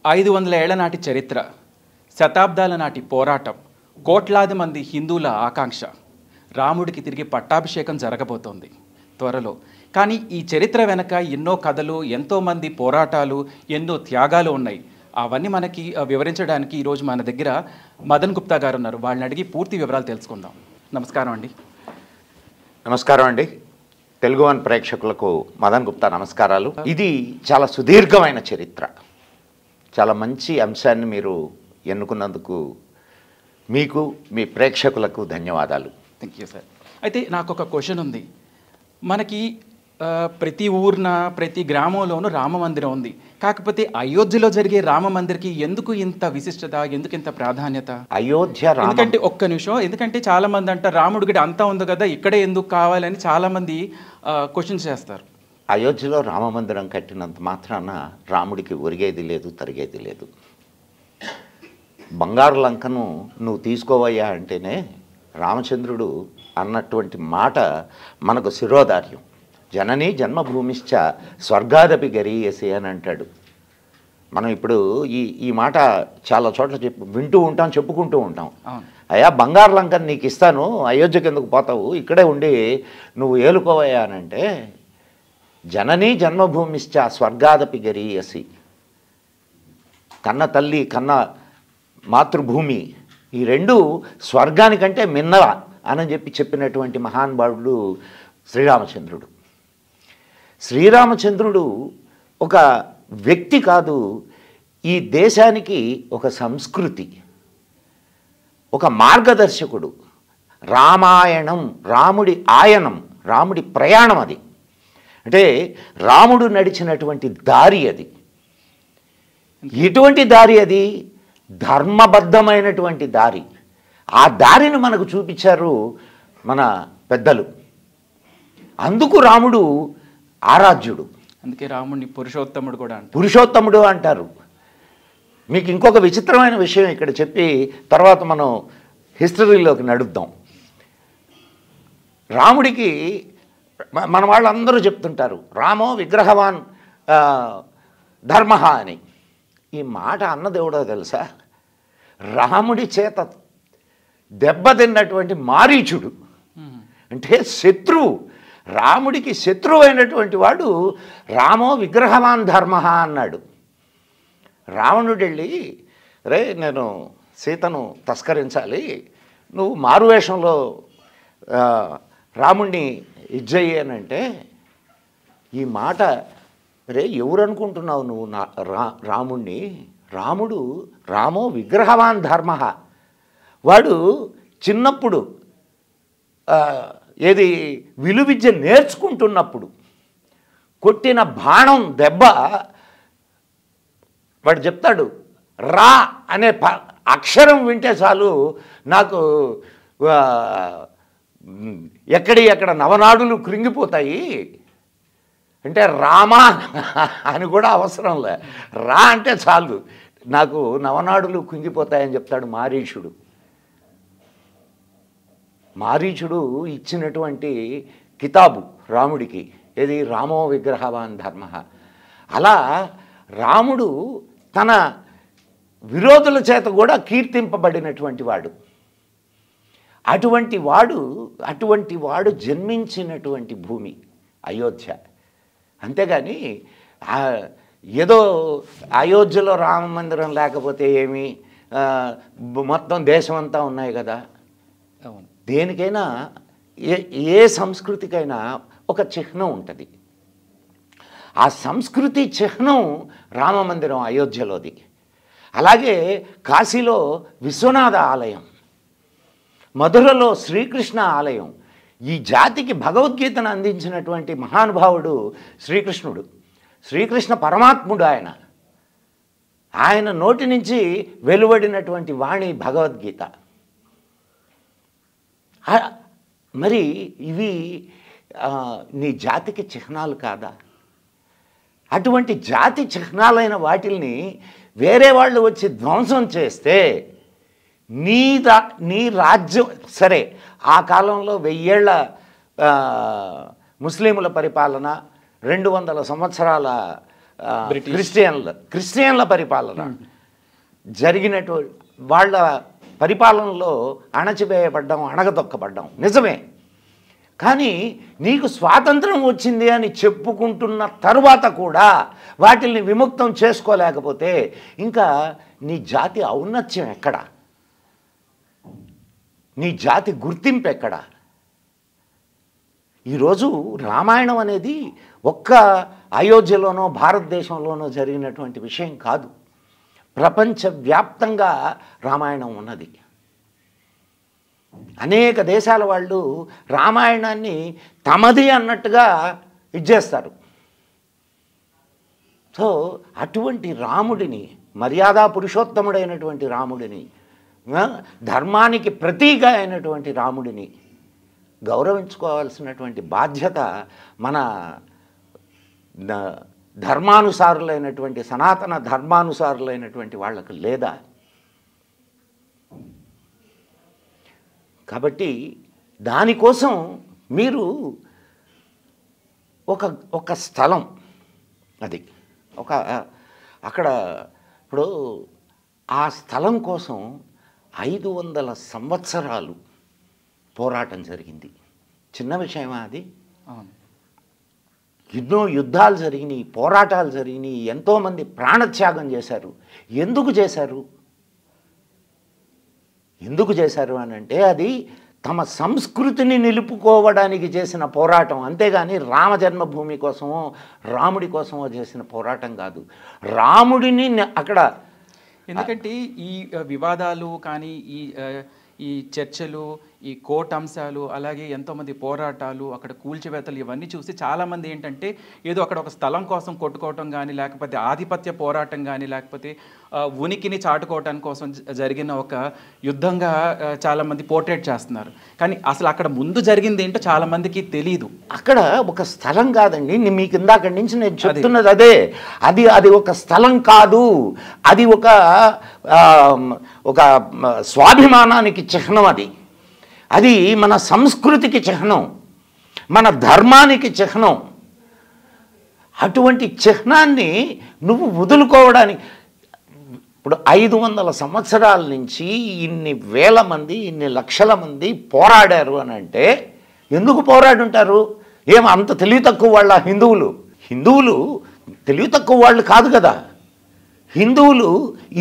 500 ఏళ్ల నాటి చరిత్ర, శతాబ్దాల నాటి పోరాటం, కోట్లాది మంది హిందువుల ఆకాంక్ష. రాముడికి తిరిగి పట్టాభిషేకం జరగబోతోంది త్వరలో. కానీ ఈ చరిత్ర వెనక ఎన్నో కథలు, ఎంతోమంది పోరాటాలు, ఎన్నో త్యాగాలు ఉన్నాయి. అవన్నీ మనకి వివరించడానికి ఈరోజు మన దగ్గర మదన్ గుప్తా గారు ఉన్నారు. వాళ్ళని అడిగి పూర్తి వివరాలు తెలుసుకుందాం. నమస్కారం అండి. నమస్కారం అండి. తెలుగు వన్ ప్రేక్షకులకు మదన్ గుప్తా నమస్కారాలు. ఇది చాలా సుదీర్ఘమైన చరిత్ర. చాలా మంచి అంశాన్ని మీరు ఎన్నుకున్నందుకు మీకు, మీ ప్రేక్షకులకు ధన్యవాదాలు. Thank you sir. అయితే నాకు ఒక క్వశ్చన్ ఉంది. మనకి ప్రతి ఊరిన, ప్రతి గ్రామంలోనూ రామ మందిరం ఉంది. కాకపోతే అయోధ్యలో జరిగే రామ మందిర్కి ఎందుకు ఇంత విశిష్టత, ఎందుకు ఇంత ప్రాధాన్యత? అయోధ్య ఎందుకంటే ఒక్క నిమిషం, ఎందుకంటే చాలా మంది అంటారు రాముడి గడి అంతా ఉంది కదా, ఇక్కడే ఎందుకు కావాలని చాలా మంది క్వశ్చన్స్ చేస్తారు. అయోధ్యలో రామ మందిరం కట్టినంత మాత్రాన రాముడికి ఒరిగేది లేదు, తరిగేది లేదు. బంగారు లంకను నువ్వు తీసుకోవయ్యా అంటేనే రామచంద్రుడు అన్నటువంటి మాట మనకు శిరోధార్యం. జననీ జన్మభూమిశ్చ స్వర్గాదపి గరీయసి అని అంటాడు. మనం ఇప్పుడు ఈ మాట చాలా చోట్ల వింటూ ఉంటాం, చెప్పుకుంటూ ఉంటాం. అయ్యా బంగారు లంకను నీకు ఇస్తాను, అయోధ్యకి ఎందుకు పోతావు, ఇక్కడే ఉండి నువ్వు ఏలుకోవయ్యా అని అంటే, జననీ జన్మభూమిశ్చ స్వర్గాదపి గరీయసి, కన్న తల్లి, కన్న మాతృభూమి, ఈ రెండు స్వర్గానికంటే మిన్నవా అని చెప్పినటువంటి మహానుభావుడు శ్రీరామచంద్రుడు. శ్రీరామచంద్రుడు ఒక వ్యక్తి కాదు, ఈ దేశానికి ఒక సంస్కృతి, ఒక మార్గదర్శకుడు. రామాయణం, రాముడి ఆయనం, రాముడి ప్రయాణం అది. అంటే రాముడు నడిచినటువంటి దారి అది. ఎటువంటి దారి అది? ధర్మబద్ధమైనటువంటి దారి. ఆ దారిని మనకు చూపించారు మన పెద్దలు. అందుకు రాముడు ఆరాధ్యుడు. అందుకే రాముడిని పురుషోత్తముడు కూడా అంటారు. పురుషోత్తముడు అంటారు. మీకు ఇంకొక విచిత్రమైన విషయం ఇక్కడ చెప్పి తర్వాత మనం హిస్టరీలోకి నడుద్దాం. రాముడికి మన వాళ్ళందరూ చెప్తుంటారు రామో విగ్రహవాన్ ధర్మ అని. ఈ మాట అన్నదేవుడో తెలుసా? రాముడి చేత దెబ్బతిన్నటువంటి మారీచుడు, అంటే శత్రువు, రాముడికి శత్రువు అయినటువంటి వాడు రామో విగ్రహవాన్ ధర్మ అన్నాడు. రావణుడు వెళ్ళి, రే నేను సీతను తస్కరించాలి, నువ్వు మారువేషంలో రాముణ్ణి ఇజ్జయ్యానంటే, ఈ మాట రే ఎవరు అనుకుంటున్నావు నువ్వు రాముణ్ణి? రాముడు రామో విగ్రహవాన్ ధర్మ. వాడు చిన్నప్పుడు ఏది విలువిద్య నేర్చుకుంటున్నప్పుడు కొట్టిన బాణం దెబ్బ, వాడు చెప్తాడు రా అనే అక్షరం వింటే చాలు నాకు ఎక్కడ నవనాడులు కృంగిపోతాయి. అంటే రామా అని కూడా అవసరం లే, రా అంటే చాలు నాకు నవనాడులు కుంగిపోతాయని చెప్తాడు మారీచుడు. మారీచుడు ఇచ్చినటువంటి కితాబు రాముడికి, ఏది రామో విగ్రహవాన్ ధర్మ. అలా రాముడు తన విరోధుల చేత కూడా కీర్తింపబడినటువంటి వాడు. అటువంటి వాడు జన్మించినటువంటి భూమి అయోధ్య. అంతేగాని ఏదో అయోధ్యలో రామ మందిరం లేకపోతే ఏమి, మొత్తం దేశమంతా ఉన్నాయి కదా. దేనికైనా ఏ సంస్కృతికైనా ఒక చిహ్నం ఉంటుంది. ఆ సంస్కృతి చిహ్నం రామ మందిరం అయోధ్యలోది. అలాగే కాశీలో విశ్వనాథ ఆలయం, మధురలో శ్రీకృష్ణ ఆలయం. ఈ జాతికి భగవద్గీతను అందించినటువంటి మహానుభావుడు శ్రీకృష్ణుడు. శ్రీకృష్ణ పరమాత్ముడు. ఆయన నోటి నుంచి వెలువడినటువంటి వాణి భగవద్గీత. మరి ఇవి నీ జాతికి చిహ్నాలు కాదా? అటువంటి జాతి చిహ్నాలైన వాటిల్ని వేరే వాళ్ళు వచ్చి ధ్వంసం చేస్తే నీ రాజ్యం సరే. ఆ కాలంలో 1000 ఏళ్ల ముస్లింల పరిపాలన, 200 సంవత్సరాల క్రిస్టియన్ల పరిపాలన జరిగినటువంటి వాళ్ళ పరిపాలనలో అణచివేయబడ్డం, అణగదొక్కబడ్డం నిజమే. కానీ నీకు స్వాతంత్రం వచ్చింది అని చెప్పుకుంటున్న తరువాత కూడా వాటిల్ని విముక్తం చేసుకోలేకపోతే ఇంకా నీ జాతి ఔన్నత్యం ఎక్కడ? నీ జాతి గుర్తింపు ఎక్కడ? ఈరోజు రామాయణం అనేది ఒక్క అయోధ్యలోనో భారతదేశంలోనో జరిగినటువంటి విషయం కాదు. ప్రపంచవ్యాప్తంగా రామాయణం ఉన్నది. అనేక దేశాల వాళ్ళు రామాయణాన్ని తమది అన్నట్టుగా ఇచ్చేస్తారు. సో అటువంటి రాముడిని, మర్యాదా పురుషోత్తముడైనటువంటి రాముడిని, ధర్మానికి ప్రతీక అయినటువంటి రాముడిని గౌరవించుకోవాల్సినటువంటి బాధ్యత మన ధర్మానుసారులైనటువంటి, సనాతన ధర్మానుసారులైనటువంటి వాళ్ళకు లేదా? కాబట్టి దానికోసం మీరు ఒక స్థలం, అది అక్కడ ఇప్పుడు ఆ స్థలం కోసం 500 సంవత్సరాలు పోరాటం జరిగింది. చిన్న విషయమా అది? ఎన్నో యుద్ధాలు జరిగినాయి, పోరాటాలు జరిగినాయి, ఎంతోమంది ప్రాణత్యాగం చేశారు. ఎందుకు చేశారు? ఎందుకు చేశారు అని అంటే అది తమ సంస్కృతిని నిలుపుకోవడానికి చేసిన పోరాటం, అంతేగాని రామ జన్మభూమి కోసమో రాముడి కోసమో చేసిన పోరాటం కాదు. రాముడిని అక్కడ ఎందుకంటే ఈ వివాదాలు కానీ ఈ చర్చలు, ఈ కోర్టు అంశాలు, అలాగే ఎంతోమంది పోరాటాలు, అక్కడ కూల్చివేతలు, ఇవన్నీ చూసి చాలామంది ఏంటంటే ఏదో అక్కడ ఒక స్థలం కోసం కొట్టుకోవటం కానీ, లేకపోతే ఆధిపత్య పోరాటం కానీ, లేకపోతే ఉనికిని చాటుకోవటం కోసం జరిగిన ఒక యుద్ధంగా చాలామంది పోర్ట్రేట్ చేస్తున్నారు. కానీ అసలు అక్కడ ముందు జరిగింది ఏంటో చాలామందికి తెలియదు. అక్కడ ఒక స్థలం కాదండి, మీకు ఇందాక నుంచి నేను చెప్తున్నది అదే. అది ఒక స్థలం కాదు, అది ఒక స్వాభిమానానికి చిహ్నం. అది మన సంస్కృతికి చిహ్నం, మన ధర్మానికి చిహ్నం. అటువంటి చిహ్నాన్ని నువ్వు వదులుకోవడానికి ఇప్పుడు 500 సంవత్సరాల నుంచి ఇన్ని వేల మంది, ఇన్ని లక్షల మంది పోరాడారు అని అంటే ఎందుకు పోరాడుంటారు? అంత తెలివి తక్కువ వాళ్ళ హిందువులు తెలివి తక్కువ వాళ్ళు కాదు కదా. హిందువులు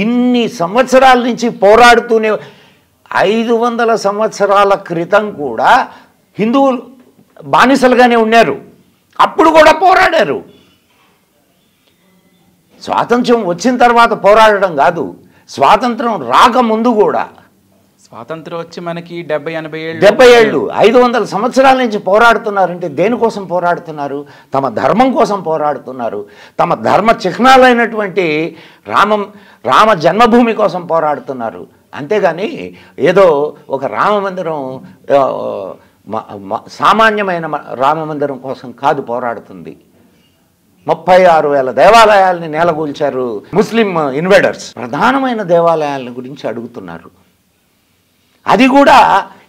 ఇన్ని సంవత్సరాల నుంచి పోరాడుతూనే 500 సంవత్సరాల క్రితం కూడా హిందువులు బానిసలుగానే ఉన్నారు, అప్పుడు కూడా పోరాడారు. స్వాతంత్ర్యం వచ్చిన తర్వాత పోరాడడం కాదు, స్వాతంత్రం రాకముందు కూడా. స్వాతంత్రం వచ్చి మనకి 70 ఏళ్ళు 500 సంవత్సరాల నుంచి పోరాడుతున్నారంటే దేనికోసం పోరాడుతున్నారు? తమ ధర్మం కోసం పోరాడుతున్నారు. తమ ధర్మ చిహ్నాలైనటువంటి రామ జన్మభూమి కోసం పోరాడుతున్నారు. అంతేగాని ఏదో ఒక రామ మందిరం, సామాన్యమైన రామ మందిరం కోసం కాదు పోరాడుతుంది. 36,000 దేవాలయాల్ని నేలగూల్చారు ముస్లిం ఇన్వేడర్స్. ప్రధానమైన దేవాలయాల గురించి అడుగుతున్నారు. అది కూడా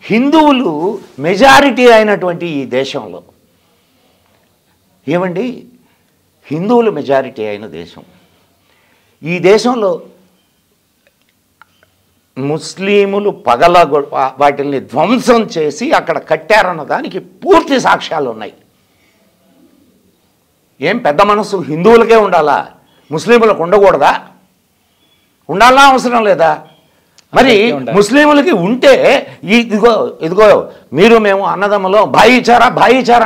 హిందువులు మెజారిటీ అయినటువంటి ఈ దేశంలో. ఏమండి, హిందువులు మెజారిటీ అయిన దేశం, ఈ దేశంలో ముస్లిములు వాటిని ధ్వంసం చేసి అక్కడ కట్టారన్న దానికి పూర్తి సాక్ష్యాలు ఉన్నాయి. పెద్ద మనసు హిందువులకే ఉండాలా, ముస్లింలకు ఉండకూడదా? ఉండాలా, అవసరం లేదా? మరి ముస్లింలకి ఉంటే ఇదిగో మేము అన్నదమ్ములో భాయిచారా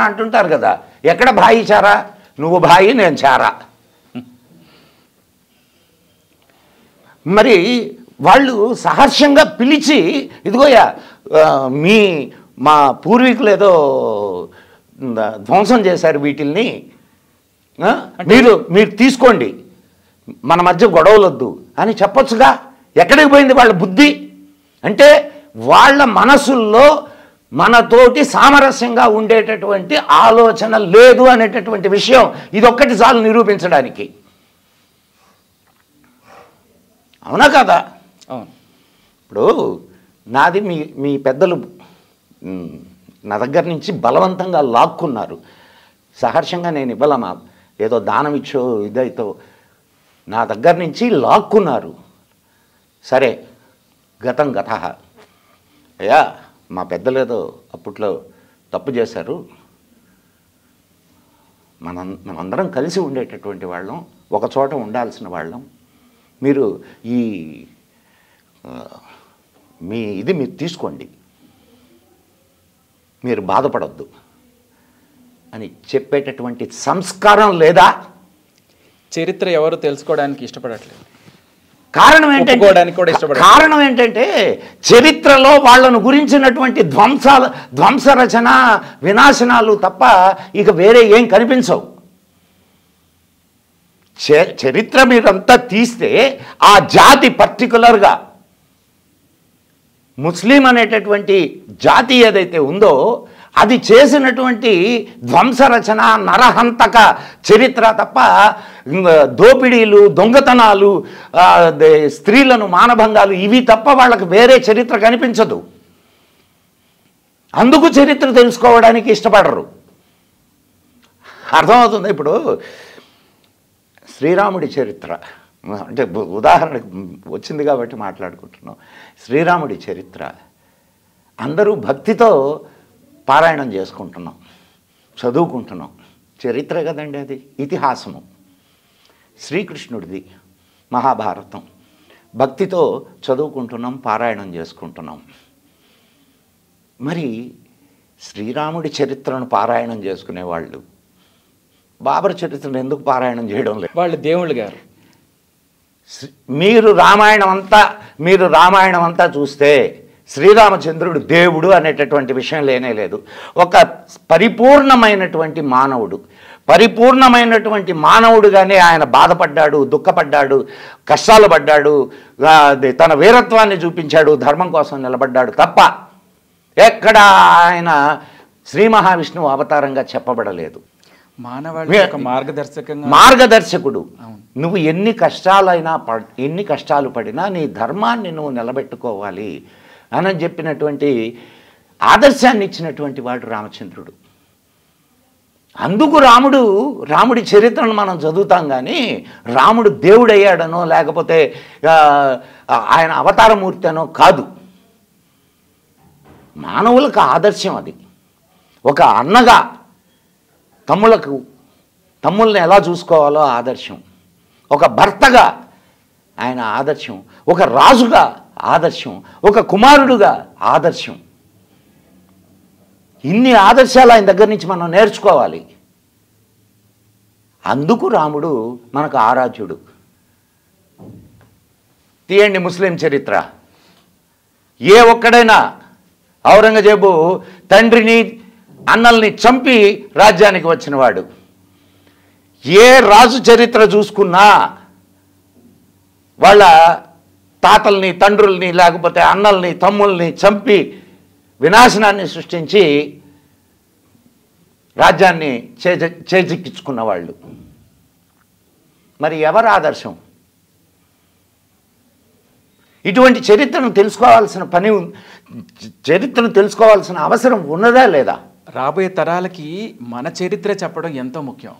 అంటుంటారు కదా. ఎక్కడ భాయిచారా? నువ్వు భాయి, నేను చారా. మరి వాళ్ళు సహర్షంగా పిలిచి ఇదిగోయా మా పూర్వీకులు ఏదో ధ్వంసం చేశారు, వీటిల్ని మీరు తీసుకోండి, మన మధ్య గొడవలొద్దు అని చెప్పొచ్చుగా. ఎక్కడికి పోయింది వాళ్ళ బుద్ధి? అంటే వాళ్ళ మనసుల్లో మనతోటి సామరస్యంగా ఉండేటటువంటి ఆలోచన లేదు అనేటటువంటి విషయం ఇదొక్కటి చాలు నిరూపించడానికి. అవునా కదా? ఇప్పుడు నాది మీ పెద్దలు నా దగ్గర నుంచి బలవంతంగా లాక్కున్నారు. సహర్షంగా నేను ఇవ్వలమా? ఏదో దానం ఇచ్చో ఇదైతో నా దగ్గర నుంచి లాక్కున్నారు. సరే, గతం గత. అయ్యా, మా పెద్దలేదో అప్పట్లో తప్పు చేశారు, మనందరం కలిసి ఉండేటటువంటి వాళ్ళం, ఒక చోట ఉండాల్సిన వాళ్ళం, మీరు మీరు తీసుకోండి, మీరు బాధపడొద్దు అని చెప్పేటటువంటి సంస్కారం లేదా? చరిత్ర ఎవరు తెలుసుకోవడానికి ఇష్టపడట్లేదు. కారణం ఏంటంటే చరిత్రలో వాళ్ళను గురించినటువంటి ధ్వంసరచన, వినాశనాలు తప్ప ఇక వేరే ఏం కనిపించవు. చరిత్ర మీరంతా తీస్తే ఆ జాతి పర్టికులర్గా ముస్లిం అనేటటువంటి జాతి ఏదైతే ఉందో అది చేసినటువంటి ధ్వంసరచన, నరహంతక చరిత్ర తప్ప దోపిడీలు, దొంగతనాలు, స్త్రీలను మానభంగాలు ఇవి తప్ప వాళ్ళకి వేరే చరిత్ర కనిపించదు. అందుకు చరిత్ర తెలుసుకోవడానికి ఇష్టపడరు. అర్థమవుతుంది. ఇప్పుడు శ్రీరాముడి చరిత్ర అంటే ఉదాహరణకు వచ్చింది కాబట్టి మాట్లాడుకుంటున్నాం. శ్రీరాముడి చరిత్ర అందరూ భక్తితో పారాయణం చేసుకుంటున్నాం, చదువుకుంటున్నాం. చరిత్ర కదండి, అది ఇతిహాసము. శ్రీకృష్ణుడిది మహాభారతం భక్తితో చదువుకుంటున్నాం, పారాయణం చేసుకుంటున్నాం. మరి శ్రీరాముడి చరిత్రను పారాయణం చేసుకునేవాళ్ళు బాబర్ చరిత్రను ఎందుకు పారాయణం చేయడం లేదు? వాళ్ళు దేవుళ్ళు గారు. మీరు రామాయణం అంతా చూస్తే శ్రీరామచంద్రుడు దేవుడు అనేటటువంటి విషయం లేనే లేదు. ఒక పరిపూర్ణమైనటువంటి మానవుడుగానే ఆయన బాధపడ్డాడు, దుఃఖపడ్డాడు, కష్టాలు పడ్డాడు, తన వీరత్వాన్ని చూపించాడు, ధర్మం కోసం నిలబడ్డాడు తప్ప ఎక్కడ ఆయన శ్రీ మహావిష్ణువు అవతారంగా చెప్పబడలేదు. మార్గదర్శకుడు. నువ్వు ఎన్ని కష్టాలు పడినా నీ ధర్మాన్ని నువ్వు నిలబెట్టుకోవాలి అని చెప్పినటువంటి ఆదర్శాన్ని ఇచ్చినటువంటి వాడు రామచంద్రుడు. అందుకు రాముడి చరిత్రను మనం చదువుతాం, కానీ రాముడు దేవుడయ్యాడనో లేకపోతే ఆయన అవతారమూర్తి అనో కాదు. మానవులకు ఆదర్శం అది. ఒక అన్నగా తమ్ముల్ని ఎలా చూసుకోవాలో ఆదర్శం, ఒక భర్తగా ఆయన ఆదర్శం, ఒక రాజుగా ఆదర్శం, ఒక కుమారుడుగా ఆదర్శం. ఇన్ని ఆదర్శాలు ఆయన దగ్గర నుంచి మనం నేర్చుకోవాలి. అందుకు రాముడు మనకు ఆరాధ్యుడు. తీయండి ముస్లిం చరిత్ర. ఏ ఒక్కడైనా ఔరంగజేబు తండ్రిని అన్నల్ని చంపి రాజ్యానికి వచ్చినవాడు. ఏ రాజు చరిత్ర చూసుకున్నా వాళ్ళ తాతల్ని, తండ్రుల్ని, లేకపోతే అన్నల్ని, తమ్ముల్ని చంపి వినాశనాన్ని సృష్టించి రాజ్యాన్ని చేజిక్కించుకున్నవాళ్ళు. మరి ఎవరు ఆదర్శం? ఇటువంటి చరిత్రను తెలుసుకోవాల్సిన అవసరం ఉన్నదా లేదా? రాబోయే తరాలకి మన చరిత్ర చెప్పడం ఎంతో ముఖ్యం.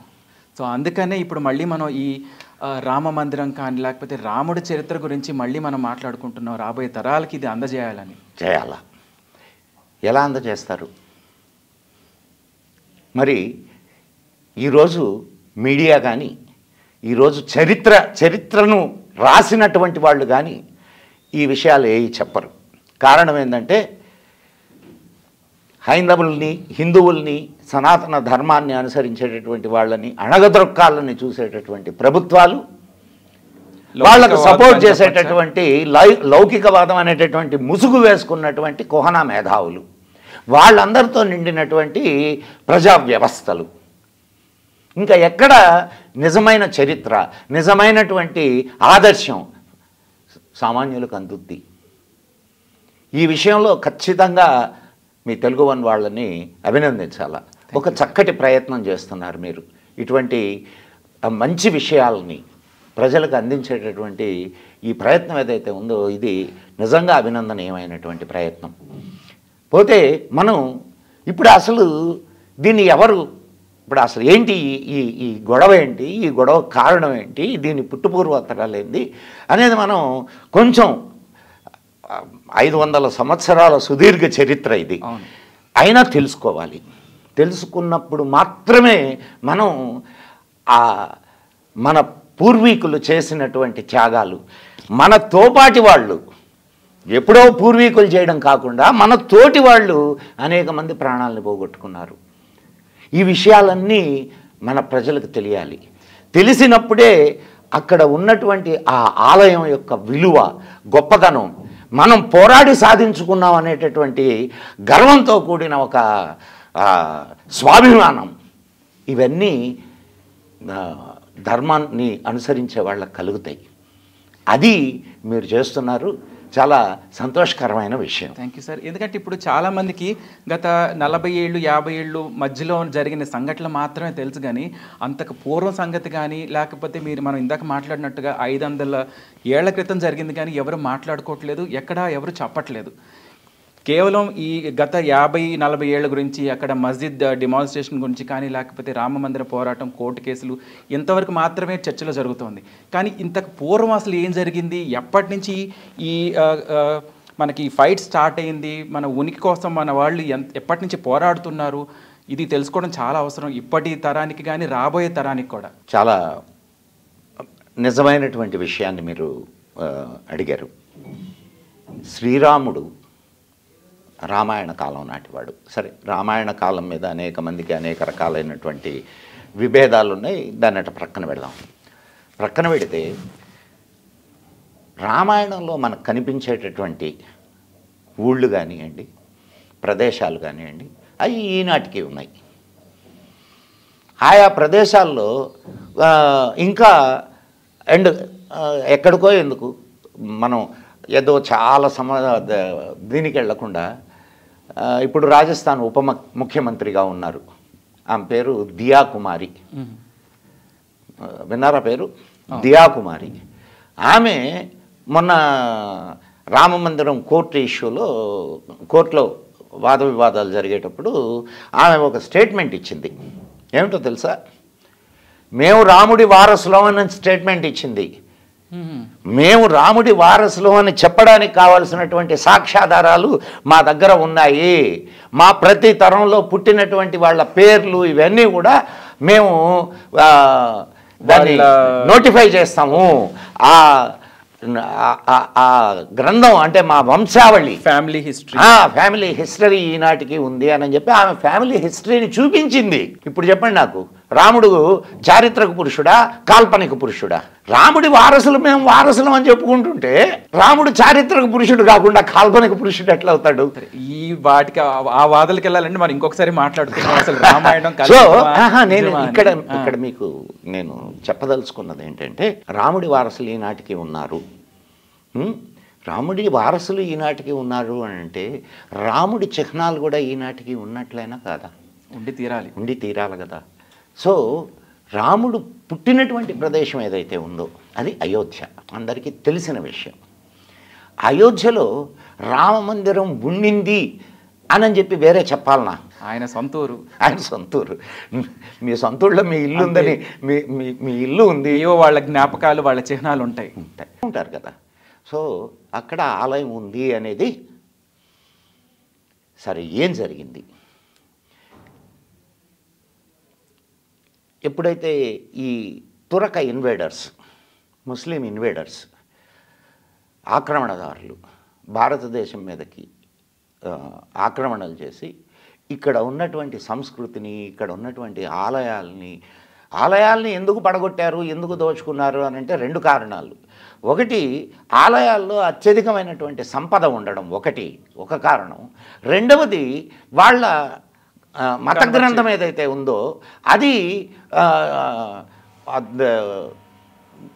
సో అందుకనే ఇప్పుడు మళ్ళీ మనం ఈ రామ మందిరం కానీ లేకపోతే రాముడి చరిత్ర గురించి మళ్ళీ మనం మాట్లాడుకుంటున్నాం. రాబోయే తరాలకి ఇది అందజేయాలని. చేయాలా? ఎలా అందజేస్తారు? మరి ఈరోజు మీడియా కానీ, ఈరోజు చరిత్రను రాసినటువంటి వాళ్ళు కానీ ఈ విషయాలు ఏవి చెప్పరు. కారణం ఏంటంటే హైందవుల్ని, హిందువుల్ని, సనాతన ధర్మాన్ని అనుసరించేటటువంటి వాళ్ళని అణగదొక్కాలని చూసేటటువంటి ప్రభుత్వాలు, వాళ్ళకు సపోర్ట్ చేసేటటువంటి లౌకికవాదం అనేటటువంటి ముసుగు వేసుకున్నటువంటి కుహనా మేధావులు, వాళ్ళందరితో నిండినటువంటి ప్రజా వ్యవస్థలు. ఇంకా ఎక్కడ నిజమైన చరిత్ర, నిజమైనటువంటి ఆదర్శం సామాన్యులకు అందుద్ది? ఈ విషయంలో ఖచ్చితంగా మీ తెలుగు వన్ వాళ్ళని అభినందించాలా. ఒక చక్కటి ప్రయత్నం చేస్తున్నారు మీరు. ఇటువంటి మంచి విషయాలని ప్రజలకు అందించేటటువంటి ఈ ప్రయత్నం ఏదైతే ఉందో ఇది నిజంగా అభినందనీయమైనటువంటి ప్రయత్నం. పోతే మనం ఇప్పుడు అసలు దీన్ని ఎవరు ఇప్పుడు అసలు ఏంటి ఈ ఈ గొడవ ఏంటి, ఈ గొడవ కారణం ఏంటి, దీని పుట్టుపూర్వోత్తరాలు ఏంటి అనేది మనం కొంచెం 500 సంవత్సరాల సుదీర్ఘ చరిత్ర ఇది, అయినా తెలుసుకోవాలి. తెలుసుకున్నప్పుడు మాత్రమే మనం మన పూర్వీకులు చేసినటువంటి త్యాగాలు, మన తోపాటి వాళ్ళు ఎప్పుడో పూర్వీకులు చేయడం కాకుండా మన తోటి వాళ్ళు అనేక మంది ప్రాణాలను పోగొట్టుకున్నారు. ఈ విషయాలన్నీ మన ప్రజలకు తెలియాలి. తెలిసినప్పుడే అక్కడ ఉన్నటువంటి ఆ ఆలయం యొక్క విలువ, గొప్పతనం, మనం పోరాడి సాధించుకున్నాం అనేటటువంటి గర్వంతో కూడిన ఒక స్వాభిమానం, ఇవన్నీ ధర్మాన్ని అనుసరించే వాళ్ళకి కలుగుతాయి. అది మీరు చేస్తున్నారు, చాలా సంతోషకరమైన విషయం. Thank you sir. ఎందుకంటే ఇప్పుడు చాలామందికి గత 40 ఏళ్ళు 50 ఏళ్ళు మధ్యలో జరిగిన సంఘటనలు మాత్రమే తెలుసు, కానీ అంతకు పూర్వం సంగతి కానీ లేకపోతే మనం ఇందాక మాట్లాడినట్టుగా 500 ఏళ్ల క్రితం జరిగింది కానీ ఎవరు మాట్లాడుకోవట్లేదు, ఎక్కడా ఎవరు చెప్పట్లేదు. కేవలం ఈ గత 50-40 ఏళ్ల గురించి, అక్కడ మస్జిద్ డిమాన్స్ట్రేషన్ గురించి కానీ లేకపోతే రామ మందిర పోరాటం, కోర్టు కేసులు, ఇంతవరకు మాత్రమే చర్చలో జరుగుతోంది. కానీ ఇంతకు పూర్వం అసలు ఏం జరిగింది, ఎప్పటి నుంచి ఈ మనకి ఫైట్ స్టార్ట్ అయింది, మన ఉనికి కోసం మన వాళ్ళు ఎప్పటి నుంచి పోరాడుతున్నారు, ఇది తెలుసుకోవడం చాలా అవసరం ఇప్పటి తరానికి కానీ రాబోయే తరానికి కూడా. చాలా నిజమైనటువంటి విషయాన్ని మీరు అడిగారు. శ్రీరాముడు రామాయణ కాలం నాటివాడు. సరే, రామాయణ కాలం మీద అనేక మందికి అనేక రకాలైనటువంటి విభేదాలు ఉన్నాయి, దాన్ని అటు ప్రక్కన పెడదాం. ప్రక్కన పెడితే రామాయణంలో మనకు కనిపించేటటువంటి ఊళ్ళు కానివ్వండి, ప్రదేశాలు కానివ్వండి, అవి ఈనాటికి ఉన్నాయి. ఆయా ప్రదేశాల్లో ఇంకా ఎక్కడికో ఎందుకు మనం ఏదో చాలా దీనికి వెళ్లకుండా, ఇప్పుడు రాజస్థాన్ ముఖ్యమంత్రిగా ఉన్నారు, ఆమె పేరు దియా కుమారి. విన్నారా పేరు? దియా కుమారి. ఆమె మొన్న రామ మందిరం కోర్టులో వాద వివాదాలు జరిగేటప్పుడు ఆమె ఒక స్టేట్మెంట్ ఇచ్చింది. ఏమిటో తెలుసా? మేము రాముడి వారసులం అని స్టేట్మెంట్ ఇచ్చింది. మేము రాముడి వారసులు అని చెప్పడానికి కావాల్సినటువంటి సాక్ష్యాధారాలు మా దగ్గర ఉన్నాయి. మా ప్రతి తరంలో పుట్టినటువంటి వాళ్ళ పేర్లు ఇవన్నీ కూడా మేము దాన్ని నోటిఫై చేస్తాము. ఆ గ్రంథం అంటే మా వంశావళి, ఫ్యామిలీ హిస్టరీ ఈనాటికి ఉంది అని చెప్పి ఆమె ఫ్యామిలీ హిస్టరీని చూపించింది. ఇప్పుడు చెప్పండి నాకు, రాముడు చారిత్రక పురుషుడా, కాల్పనిక పురుషుడా? రాముడి వారసులు మేము వారసులం అని చెప్పుకుంటుంటే రాముడు చారిత్రక పురుషుడు కాకుండా కాల్పనిక పురుషుడు ఎట్లా అవుతాడు? ఈ వాటికి ఆ వాదనకి వెళ్ళాలంటే మనం ఇంకొకసారి మాట్లాడుతున్నాం అసలు రామాయణం. సో నేను ఇక్కడ మీకు నేను చెప్పదలుచుకున్నది ఏంటంటే, రాముడి వారసులు ఈనాటికి ఉన్నారు. రాముడి వారసులు ఈనాటికి ఉన్నారు అని అంటే రాముడి చిహ్నాలు కూడా ఈనాటికి ఉన్నట్లయినా కాదా? ఉండి తీరాలి కదా. సో రాముడు పుట్టినటువంటి ప్రదేశం ఏదైతే ఉందో అది అయోధ్య, అందరికీ తెలిసిన విషయం. అయోధ్యలో రామ మందిరం ఉండింది అని చెప్పి వేరే చెప్పాలనా? ఆయన సొంతూరు. మీ సొంతూరులో మీ ఇల్లు ఉందని, మీ ఇల్లు ఉంది, ఏవో వాళ్ళ జ్ఞాపకాలు, వాళ్ళ చిహ్నాలు ఉంటారు కదా. సో అక్కడ ఆలయం ఉంది అనేది సరే. ఏం జరిగింది? ఎప్పుడైతే ఈ తురక ఇన్వేడర్స్, ముస్లిం ఇన్వేడర్స్, ఆక్రమణదారులు భారతదేశం మీదకి ఆక్రమణలు చేసి ఇక్కడ ఉన్నటువంటి సంస్కృతిని, ఇక్కడ ఉన్నటువంటి ఆలయాల్ని ఎందుకు పడగొట్టారు, ఎందుకు దోచుకున్నారు అని అంటే 2 కారణాలు. ఒకటి, ఆలయాల్లో అత్యధికమైనటువంటి సంపద ఉండడం ఒక కారణం. రెండవది, వాళ్ళ మత గ్రంథం ఏదైతే ఉందో అది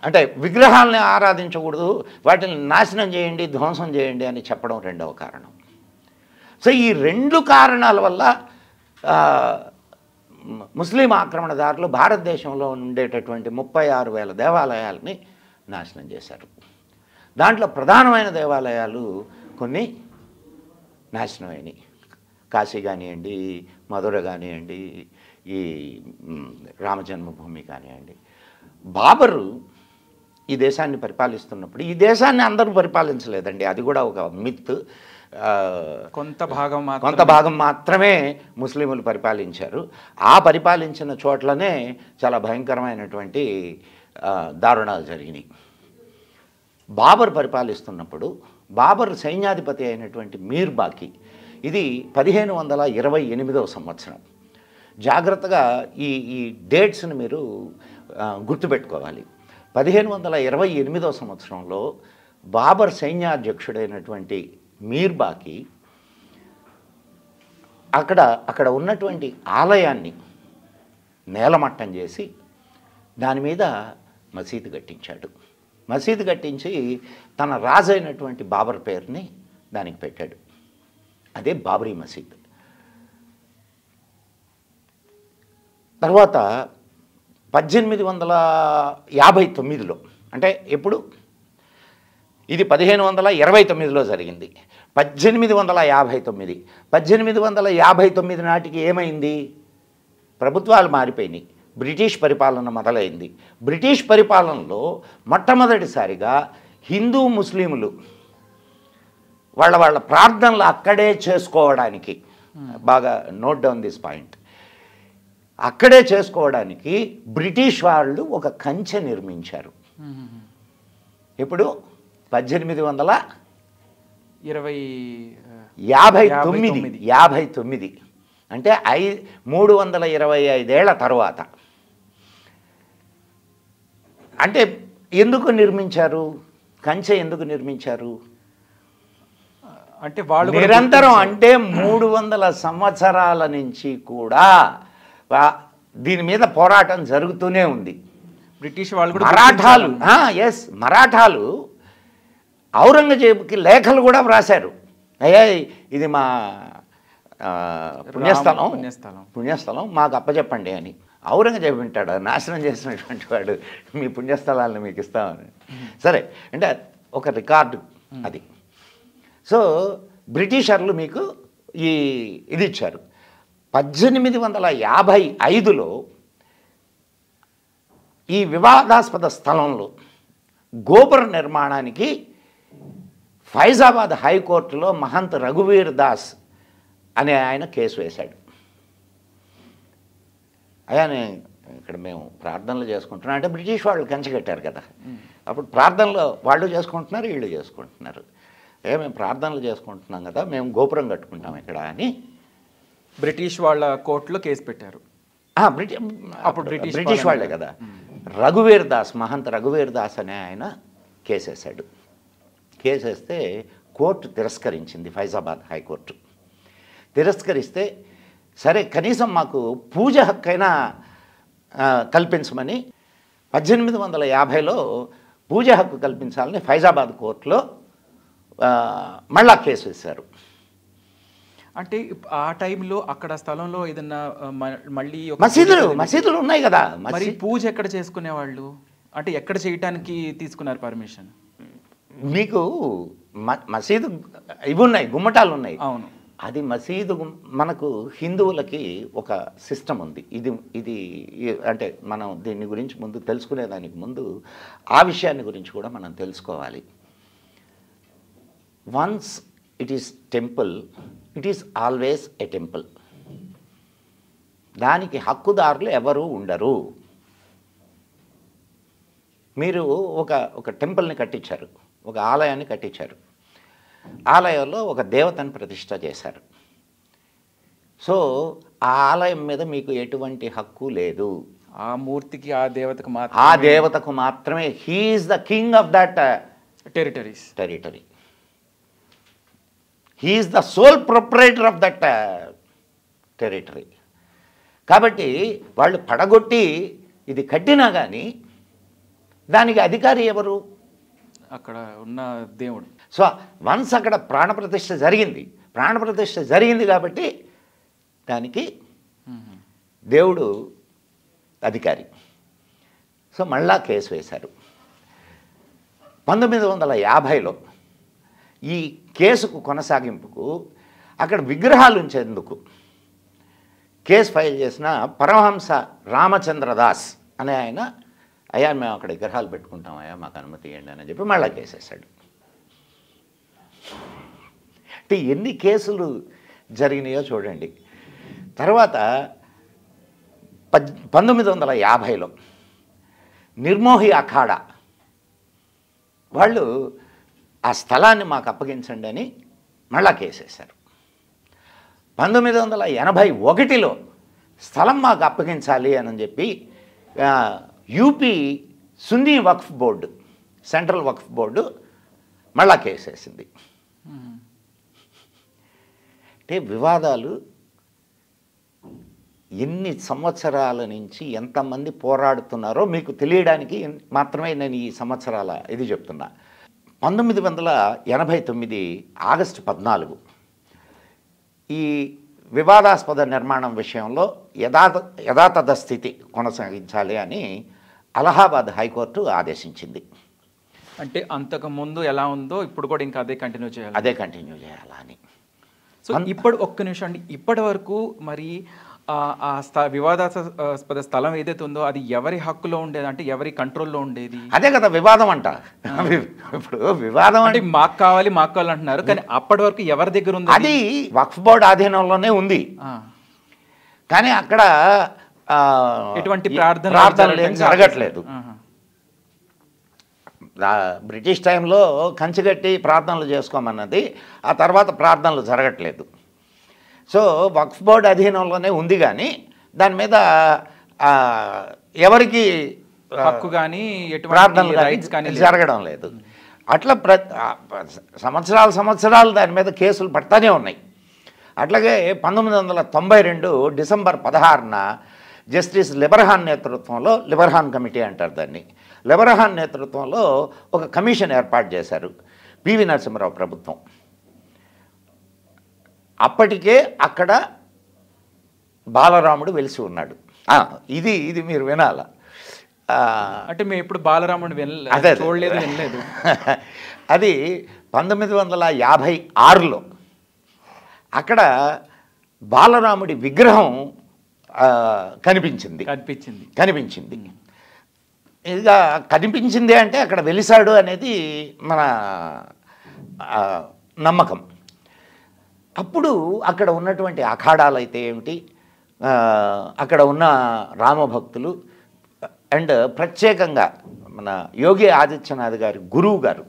అంటే విగ్రహాలని ఆరాధించకూడదు, వాటిని నాశనం చేయండి, ధ్వంసం చేయండి అని చెప్పడం రెండవ కారణం. సో ఈ 2 కారణాల వల్ల ముస్లిం ఆక్రమణదారులు భారతదేశంలో ఉండేటటువంటి 36,000 దేవాలయాలని నాశనం చేశారు. దాంట్లో ప్రధానమైన దేవాలయాలు కొన్ని నాశనమైనవి. కాశీ కానివ్వండి, మధుర కానివ్వండి, ఈ రామజన్మభూమి కానివ్వండి. బాబరు ఈ దేశాన్ని పరిపాలిస్తున్నప్పుడు ఈ దేశాన్ని అందరూ పరిపాలించలేదండి, అది కూడా ఒక మిత్. కొంత భాగం మాత్రమే ముస్లింలు పరిపాలించారు. ఆ పరిపాలించిన చోట్లనే చాలా భయంకరమైనటువంటి దారుణాలు జరిగినాయి. బాబర్ పరిపాలిస్తున్నప్పుడు బాబర్ సైన్యాధిపతి అయినటువంటి మీర్ బాకి, ఇది 1528వ సంవత్సరం. జాగ్రత్తగా ఈ డేట్స్ని మీరు గుర్తుపెట్టుకోవాలి. 1528వ సంవత్సరంలో బాబర్ సైన్యాధ్యక్షుడైనటువంటి మీర్ బాకి అక్కడ ఉన్నటువంటి ఆలయాన్ని నేలమట్టం చేసి దాని మీద మసీదు కట్టించాడు. మసీదు కట్టించి తన రాజైనటువంటి బాబర్ పేరుని దానికి పెట్టాడు. అదే బాబరీ మసీద్. తర్వాత 1859లో, అంటే ఎప్పుడు, ఇది 1529లో జరిగింది. 1859 నాటికి ఏమైంది? ప్రభుత్వాలు మారిపోయినాయి, బ్రిటిష్ పరిపాలన మొదలైంది. బ్రిటిష్ పరిపాలనలో మొట్టమొదటిసారిగా హిందూ ముస్లింలు వాళ్ళ ప్రార్థనలు అక్కడే చేసుకోవడానికి, బాగా నోట్ డౌన్ దిస్ పాయింట్, అక్కడే చేసుకోవడానికి బ్రిటిష్ వాళ్ళు ఒక కంచె నిర్మించారు. ఇప్పుడు 1859 అంటే 325 ఏళ్ల తర్వాత. అంటే ఎందుకు నిర్మించారు కంచె? ఎందుకు నిర్మించారు అంటే వాళ్ళు నిరంతరం, అంటే 300 సంవత్సరాల నుంచి కూడా దీని మీద పోరాటం జరుగుతూనే ఉంది. బ్రిటిష్ వాళ్ళు కూడా, మరాఠాలు ఔరంగజేబుకి లేఖలు కూడా వ్రాశారు. అయ్యా, ఇది మా పుణ్యస్థలం మాకు అప్పచెప్పండి అని. ఔరంగజేబు వింటాడు, నాశనం చేసినటువంటి వాడు, మీ పుణ్యస్థలాలను మీకు ఇస్తామని. సరే, అంటే ఒక రికార్డు అది. సో బ్రిటిషర్లు మీకు ఇది ఇచ్చారు. 1855లో ఈ వివాదాస్పద స్థలంలో గోపుర నిర్మాణానికి ఫైజాబాద్ హైకోర్టులో మహంత్ రఘువీర్ దాస్ అనే ఆయన కేసు వేశాడు. అయ్యా, ఇక్కడ మేము ప్రార్థనలు చేసుకుంటున్నాం అంటే బ్రిటిష్ వాళ్ళు కంచె కట్టారు కదా, అప్పుడు ప్రార్థనలు వాళ్ళు చేసుకుంటున్నారు, వీళ్ళు చేసుకుంటున్నారు. మేము ప్రార్థనలు చేసుకుంటున్నాం కదా, మేము గోపురం కట్టుకుంటాం ఇక్కడ అని బ్రిటిష్ వాళ్ళ కోర్టులో కేసు పెట్టారు. అప్పుడు బ్రిటిష్ వాళ్ళే కదా. రఘువీర్ దాస్, మహంత్ రఘువీర్ దాస్ అనే ఆయన కేసేశాడు. కేసేస్తే కోర్టు తిరస్కరించింది, ఫైజాబాద్ హైకోర్టు తిరస్కరిస్తే, సరే కనీసం మాకు పూజ హక్కైనా కల్పించమని 1850లో పూజ హక్కు కల్పించాలని ఫైజాబాద్ కోర్టులో మళ్ళా కేసు వేశారు. అంటే ఆ టైంలో అక్కడ స్థలంలో ఏదన్నా మళ్ళీ మసీదులు ఉన్నాయి కదా, మరి పూజ ఎక్కడ చేసుకునేవాళ్ళు? అంటే ఎక్కడ చేయటానికి తీసుకున్నారు పర్మిషన్? మీకు మసీదు ఇవి ఉన్నాయి, గుమ్మటాలు ఉన్నాయి. అవును, అది మసీదు. మనకు హిందువులకి ఒక సిస్టమ్ ఉంది. ఇది అంటే మనం దీని గురించి ముందు తెలుసుకునేదానికి ముందు ఆ విషయాన్ని గురించి కూడా మనం తెలుసుకోవాలి. Once it is temple, it is always a temple. దానికి హక్కుదారులు ఎవరు ఉండరు. మీరు ఒక టెంపుల్ని కట్టించారు, ఒక ఆలయాన్ని కట్టించారు, ఆలయంలో ఒక దేవతను ప్రతిష్ట చేశారు. సో ఆ ఆలయం మీద మీకు ఎటువంటి హక్కు లేదు. ఆ మూర్తికి, ఆ దేవతకు మాత్రమే. He is the king of that territory. He is the sole proprietor of that territory. కాబట్టి వాళ్ళు పడగొట్టి ఇది కట్టినా కానీ దానికి అధికారి ఎవరు? అక్కడ ఉన్న దేవుడు. సో వన్స్ అక్కడ ప్రాణప్రతిష్ఠ జరిగింది కాబట్టి దానికి దేవుడు అధికారి. సో మళ్ళా కేసు వేశారు. 1950లో ఈ కేసుకు కొనసాగింపుకు అక్కడ విగ్రహాలు ఉంచేందుకు కేసు ఫైల్ చేసిన పరమహంస రామచంద్రదాస్ అనే ఆయన, అయ్యా మేము అక్కడ విగ్రహాలు పెట్టుకుంటాం, అయ్యా మాకు అనుమతి ఇవ్వండి అని చెప్పి మళ్ళీ కేసేసాడు. అంటే ఎన్ని కేసులు జరిగినాయో చూడండి. తర్వాత 1950లో నిర్మోహి అఖాడా వాళ్ళు ఆ స్థలాన్ని మాకు అప్పగించండి అని మళ్ళా కేసేశారు. 1981లో స్థలం మాకు అప్పగించాలి అని చెప్పి యూపీ సున్నీ వక్ఫ్ బోర్డు, సెంట్రల్ వక్ఫ్ బోర్డు మళ్ళా కేసేసింది. అంటే వివాదాలు ఎన్ని సంవత్సరాల నుంచి ఎంతమంది పోరాడుతున్నారో మీకు తెలియడానికి మాత్రమే నేను ఈ సంవత్సరాల ఇది చెప్తున్నా. 1989 ఆగస్టు 14 ఈ వివాదాస్పద నిర్మాణం విషయంలో యథాతథ స్థితి కొనసాగించాలి అని అలహాబాద్ హైకోర్టు ఆదేశించింది. అంటే అంతకుముందు ఎలా ఉందో ఇప్పుడు కూడా ఇంకా అదే కంటిన్యూ చేయాలా అని. సో ఇప్పుడు ఒక్క నిమిషం అండి, ఇప్పటి వరకు మరి వివాదాస్పద స్థలం ఏదైతే ఉందో అది ఎవరి హక్కులో ఉండేది, అంటే ఎవరి కంట్రోల్లో ఉండేది? అదే కదా వివాదం అంట. ఇప్పుడు వివాదం అంటే మాకు కావాలి అంటున్నారు, కానీ అప్పటి వరకు ఎవరి దగ్గర ఉంది? అది వక్ఫ్ బోర్డు ఆధీనంలోనే ఉంది. కానీ అక్కడ ఎటువంటి ప్రార్థనలు ఏం జరగట్లేదు. బ్రిటిష్ టైంలో కంచిగట్టి ప్రార్థనలు చేసుకోమన్నది, ఆ తర్వాత ప్రార్థనలు జరగట్లేదు. సో వక్ఫ్ బోర్డు అధీనంలోనే ఉంది, కానీ దాని మీద ఎవరికి హక్కు కానీ ప్రార్థనలు కానీ జరగడం లేదు. అట్లా సంవత్సరాలు దాని మీద కేసులు పడతానే ఉన్నాయి. అట్లాగే 1992 డిసెంబర్ 16న జస్టిస్ లిబర్హాన్ నేతృత్వంలో, లిబర్హాన్ కమిటీ అంటారు దాన్ని, లిబర్హాన్ నేతృత్వంలో ఒక కమిషన్ ఏర్పాటు చేశారు పివి నరసింహారావు ప్రభుత్వం. అప్పటికే అక్కడ బాలరాముడు వెలిసి ఉన్నాడు. ఇది మీరు వినాల. అంటే మేము ఇప్పుడు బాలరాముడు చూడలేదు, వినలేదు. అది 1956లో అక్కడ బాలరాముడి విగ్రహం కనిపించింది. ఇక కనిపించింది అంటే అక్కడ వెలిసాడు అనేది మన నమ్మకం. అప్పుడు అక్కడ ఉన్నటువంటి అఖాడాలు అయితే ఏమిటి, అక్కడ ఉన్న రామభక్తులు అండ్ ప్రత్యేకంగా మన యోగి ఆదిత్యనాథ్ గారి గురువు గారు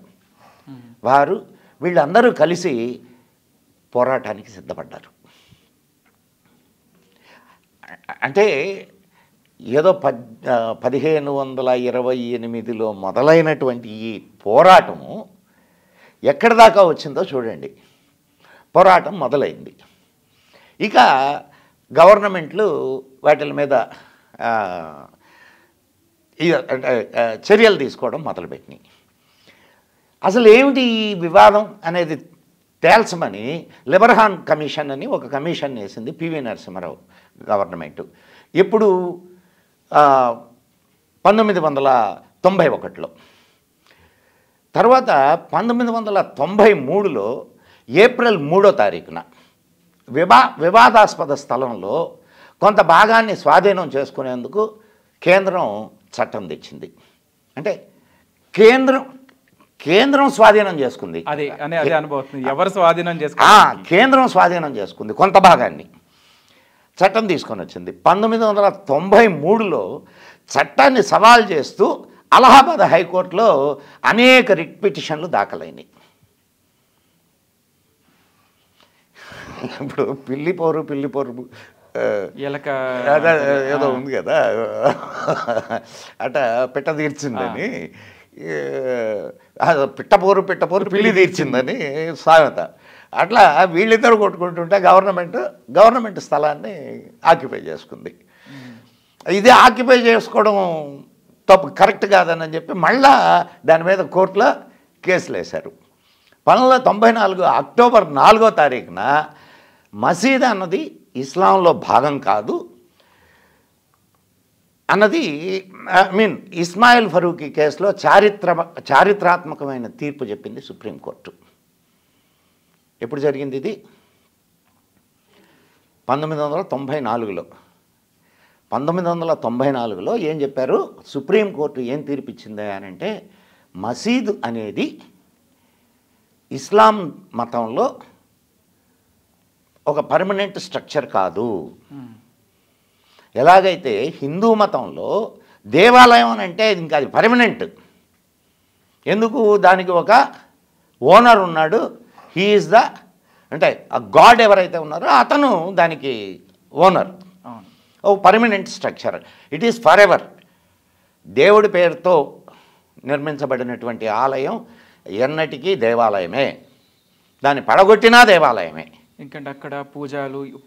వారు వీళ్ళందరూ కలిసి పోరాటానికి సిద్ధపడ్డారు. అంటే ఏదో 1528లో మొదలైనటువంటి ఈ పోరాటము ఎక్కడి దాకా వచ్చిందో చూడండి. పోరాటం మొదలైంది. ఇక గవర్నమెంట్లు వాటి మీద చర్యలు తీసుకోవడం మొదలుపెట్టినాయి. అసలు ఏమిటి ఈ వివాదం అనేది తేల్చమని లిబర్హాన్ కమిషన్ అని ఒక కమిషన్ వేసింది పివి నరసింహారావు గవర్నమెంట్. ఎప్పుడు 1991లో. తర్వాత 1993లో ఏప్రిల్ 3వ తారీఖున వివాదాస్పద స్థలంలో కొంత భాగాన్ని స్వాధీనం చేసుకునేందుకు కేంద్రం చట్టం తెచ్చింది. అంటే కేంద్రం స్వాధీనం చేసుకుంది. కేంద్రం స్వాధీనం చేసుకుంది కొంత భాగాన్ని, చట్టం తీసుకొని వచ్చింది. 1993లో చట్టాన్ని సవాల్ చేస్తూ అలహాబాద్ హైకోర్టులో అనేక రిట్ పిటిషన్లు దాఖలైనాయి. ఇప్పుడు పిల్లిపోరు ఏదో ఉంది కదా, అట పిట్ట తీర్చిందని, పిట్టపోరు పిల్లి తీర్చిందని సామెత. అట్లా వీళ్ళిద్దరు కొట్టుకుంటుంటే గవర్నమెంట్ స్థలాన్ని ఆక్యుపై చేసుకుంది. ఇది ఆక్యుపై చేసుకోవడం తప్పు, కరెక్ట్ కాదని చెప్పి మళ్ళా దాని మీద కోర్టులో కేసులు వేశారు. 1994 అక్టోబర్ 4వ తారీఖున మసీద్ అన్నది ఇస్లాంలో భాగం కాదు అన్నది ఇస్మాయిల్ ఫరూకీ కేసులో చారిత్రాత్మకమైన తీర్పు చెప్పింది సుప్రీంకోర్టు. ఎప్పుడు జరిగింది ఇది? 1994లో 1994లో ఏం చెప్పారు? సుప్రీంకోర్టు ఏం తీర్పిచ్చింది అని అంటే, మసీదు అనేది ఇస్లాం మతంలో ఒక పర్మనెంట్ స్ట్రక్చర్ కాదు. ఎలాగైతే హిందూ మతంలో దేవాలయం అని అంటే ఇంకా అది పర్మనెంట్. ఎందుకు? దానికి ఒక ఓనర్ ఉన్నాడు. హీ ఈజ్ ద అంటే ఆ గాడ్ ఎవరైతే ఉన్నారో అతను దానికి owner. A permanent structure. It is forever. దేవుడి పేరుతో నిర్మించబడినటువంటి ఆలయం ఎన్నటికీ దేవాలయమే. దాన్ని పడగొట్టినా దేవాలయమే. ఎందుకంటే అక్కడ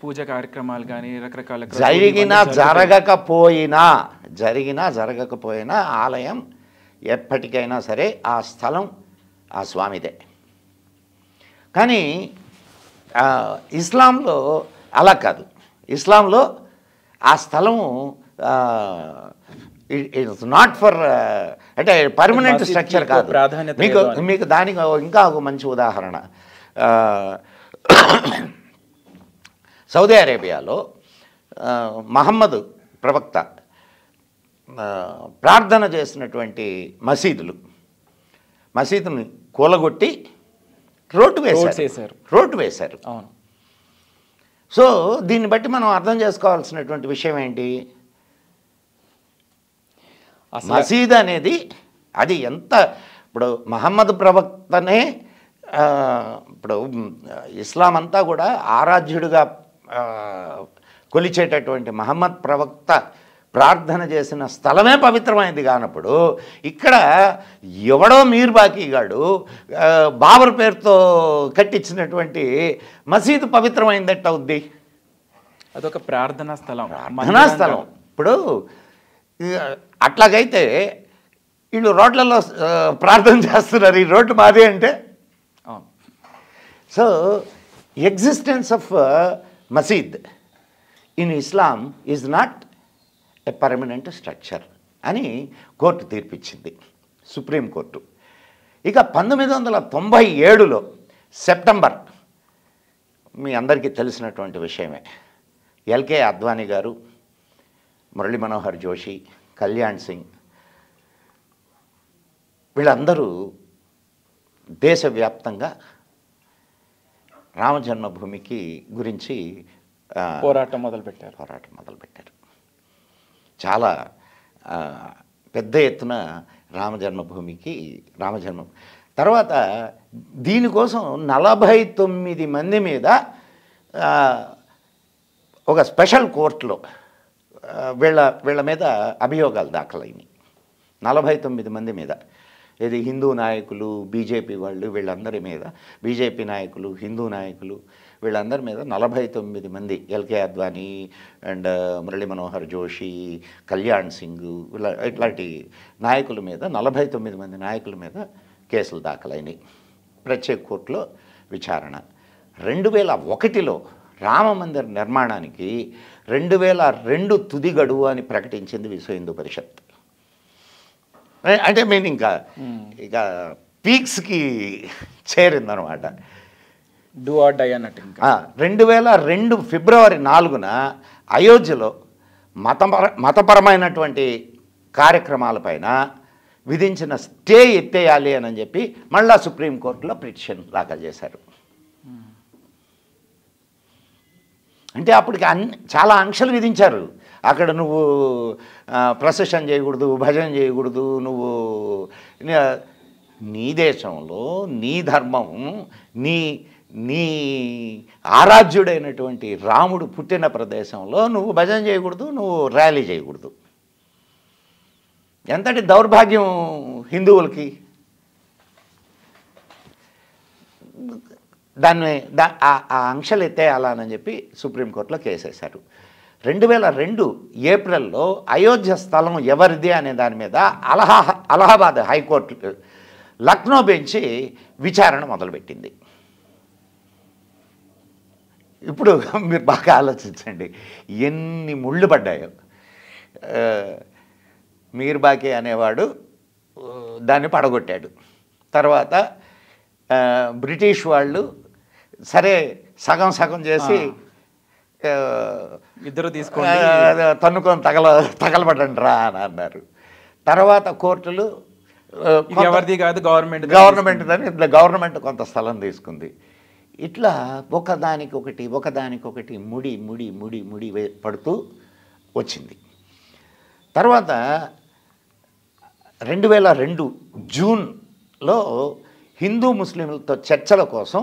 పూజ కార్యక్రమాలు కానీ రకరకాల జరిగినా జరగకపోయినా ఆలయం ఎప్పటికైనా సరే ఆ స్థలం ఆ స్వామిదే. కానీ ఇస్లాంలో అలా కాదు. ఇస్లాంలో ఆ స్థలము ఇట్స్ నాట్ ఫర్ అంటే పర్మనెంట్ స్ట్రక్చర్ కాదు. మీకు దానికి ఇంకా ఒక మంచి ఉదాహరణ, సౌదీ అరేబియాలో మహమ్మద్ ప్రవక్త ప్రార్థన చేసినటువంటి మసీదుని కూలగొట్టి రోడ్డు వేశారు. అవును. సో దీన్ని బట్టి మనం అర్థం చేసుకోవాల్సినటువంటి విషయం ఏంటి? మసీద్ అనేది అది ఎంత ఇప్పుడు మహమ్మద్ ప్రవక్తనే ఇప్పుడు ఇస్లాం అంతా కూడా ఆరాధ్యుడిగా కొలిచేటటువంటి మహమ్మద్ ప్రవక్త ప్రార్థన చేసిన స్థలమే పవిత్రమైనది కానప్పుడు ఇక్కడ ఎవడో మీర్ బాకీగాడు బాబర్ పేరుతో కట్టించినటువంటి మసీదు పవిత్రమైందట్టు అవుద్ది. అదొక ప్రార్థనా స్థలం. ఇప్పుడు అట్లాగైతే వీళ్ళు రోడ్లలో ప్రార్థన చేస్తున్నారు, ఈ రోడ్డు మాదే అంటే. సో ఎగ్జిస్టెన్స్ ఆఫ్ మసీద్ in Islam is not a permanent structure అని కోర్టు తీర్పిచ్చింది, సుప్రీంకోర్టు. ఇక 1997లో సెప్టెంబర్, మీ అందరికీ తెలిసినటువంటి విషయమే, ఎల్కే అద్వానీ గారు, మురళీ మనోహర్ జోషి, కళ్యాణ్ సింగ్ వీళ్ళందరూ దేశవ్యాప్తంగా రామజన్మభూమికి గురించి పోరాటం మొదలుపెట్టారు. చాలా పెద్ద ఎత్తున రామజన్మ తర్వాత దీనికోసం 49 మంది మీద ఒక స్పెషల్ కోర్టులో వీళ్ళ మీద అభియోగాలు దాఖలైనవి. 49 మంది మీద. ఇది హిందూ నాయకులు, బీజేపీ వాళ్ళు, వీళ్ళందరి మీద, బీజేపీ నాయకులు, హిందూ నాయకులు వీళ్ళందరి మీద 49 మంది, ఎల్కే అద్వానీ అండ్ మురళీ మనోహర్ జోషి, కళ్యాణ్ సింగ్ ఇట్లాంటి నాయకుల మీద 49 మంది నాయకుల మీద కేసులు దాఖలైనవి. ప్రత్యేక కోర్టులో విచారణ. 2001లో రామమందిర నిర్మాణానికి 2002 తుది గడువు అని ప్రకటించింది విశ్వ హిందూ పరిషత్. అంటే మీన్ ఇక పీక్స్కి చేరిందనమాట. డూ ఆర్ డై అన్నట్టు. 2002 ఫిబ్రవరి 4న అయోధ్యలో మతపరమైనటువంటి కార్యక్రమాలపైన విధించిన స్టే ఎత్తేయాలి అని చెప్పి మళ్ళా సుప్రీంకోర్టులో పిటిషన్ దాఖలు చేశారు. అంటే అప్పటికి చాలా ఆంక్షలు విధించారు. అక్కడ నువ్వు ప్రొసెషన్ చేయకూడదు, భజన చేయకూడదు, నువ్వు నీ దేశంలో నీ ధర్మం నీ ఆరాధ్యుడైనటువంటి రాముడు పుట్టిన ప్రదేశంలో నువ్వు భజన చేయకూడదు, నువ్వు ర్యాలీ చేయకూడదు. ఎంతటి దౌర్భాగ్యం హిందువులకి. ఆ ఆంక్షలు ఎత్తేయాలని చెప్పి సుప్రీంకోర్టులో కేసేశారు. 2002 ఏప్రిల్లో అయోధ్య స్థలం ఎవరిది అనే దాని మీద అలహాబాద్ హైకోర్టు లక్నో బెంచి విచారణ మొదలుపెట్టింది. ఇప్పుడు మీరు బాగా ఆలోచించండి ఎన్ని ముళ్ళు పడ్డాయో. మీర్ బాకీ అనేవాడు దాన్ని పడగొట్టాడు. తర్వాత బ్రిటిష్ వాళ్ళు సరే సగం చేసి ఇద్దరు తీసుకోండి, తన్నుకొని తగలబడండి రా అని అన్నారు. తర్వాత కోర్టులు ఎవరిది కాదు గవర్నమెంట్ గవర్నమెంట్ కొంత స్థలం తీసుకుంది. ఇట్లా ఒకదానికొకటి ముడి ముడి ముడి ముడి పడుతూ వచ్చింది. తర్వాత 2002 జూన్లో హిందూ ముస్లింలతో చర్చల కోసం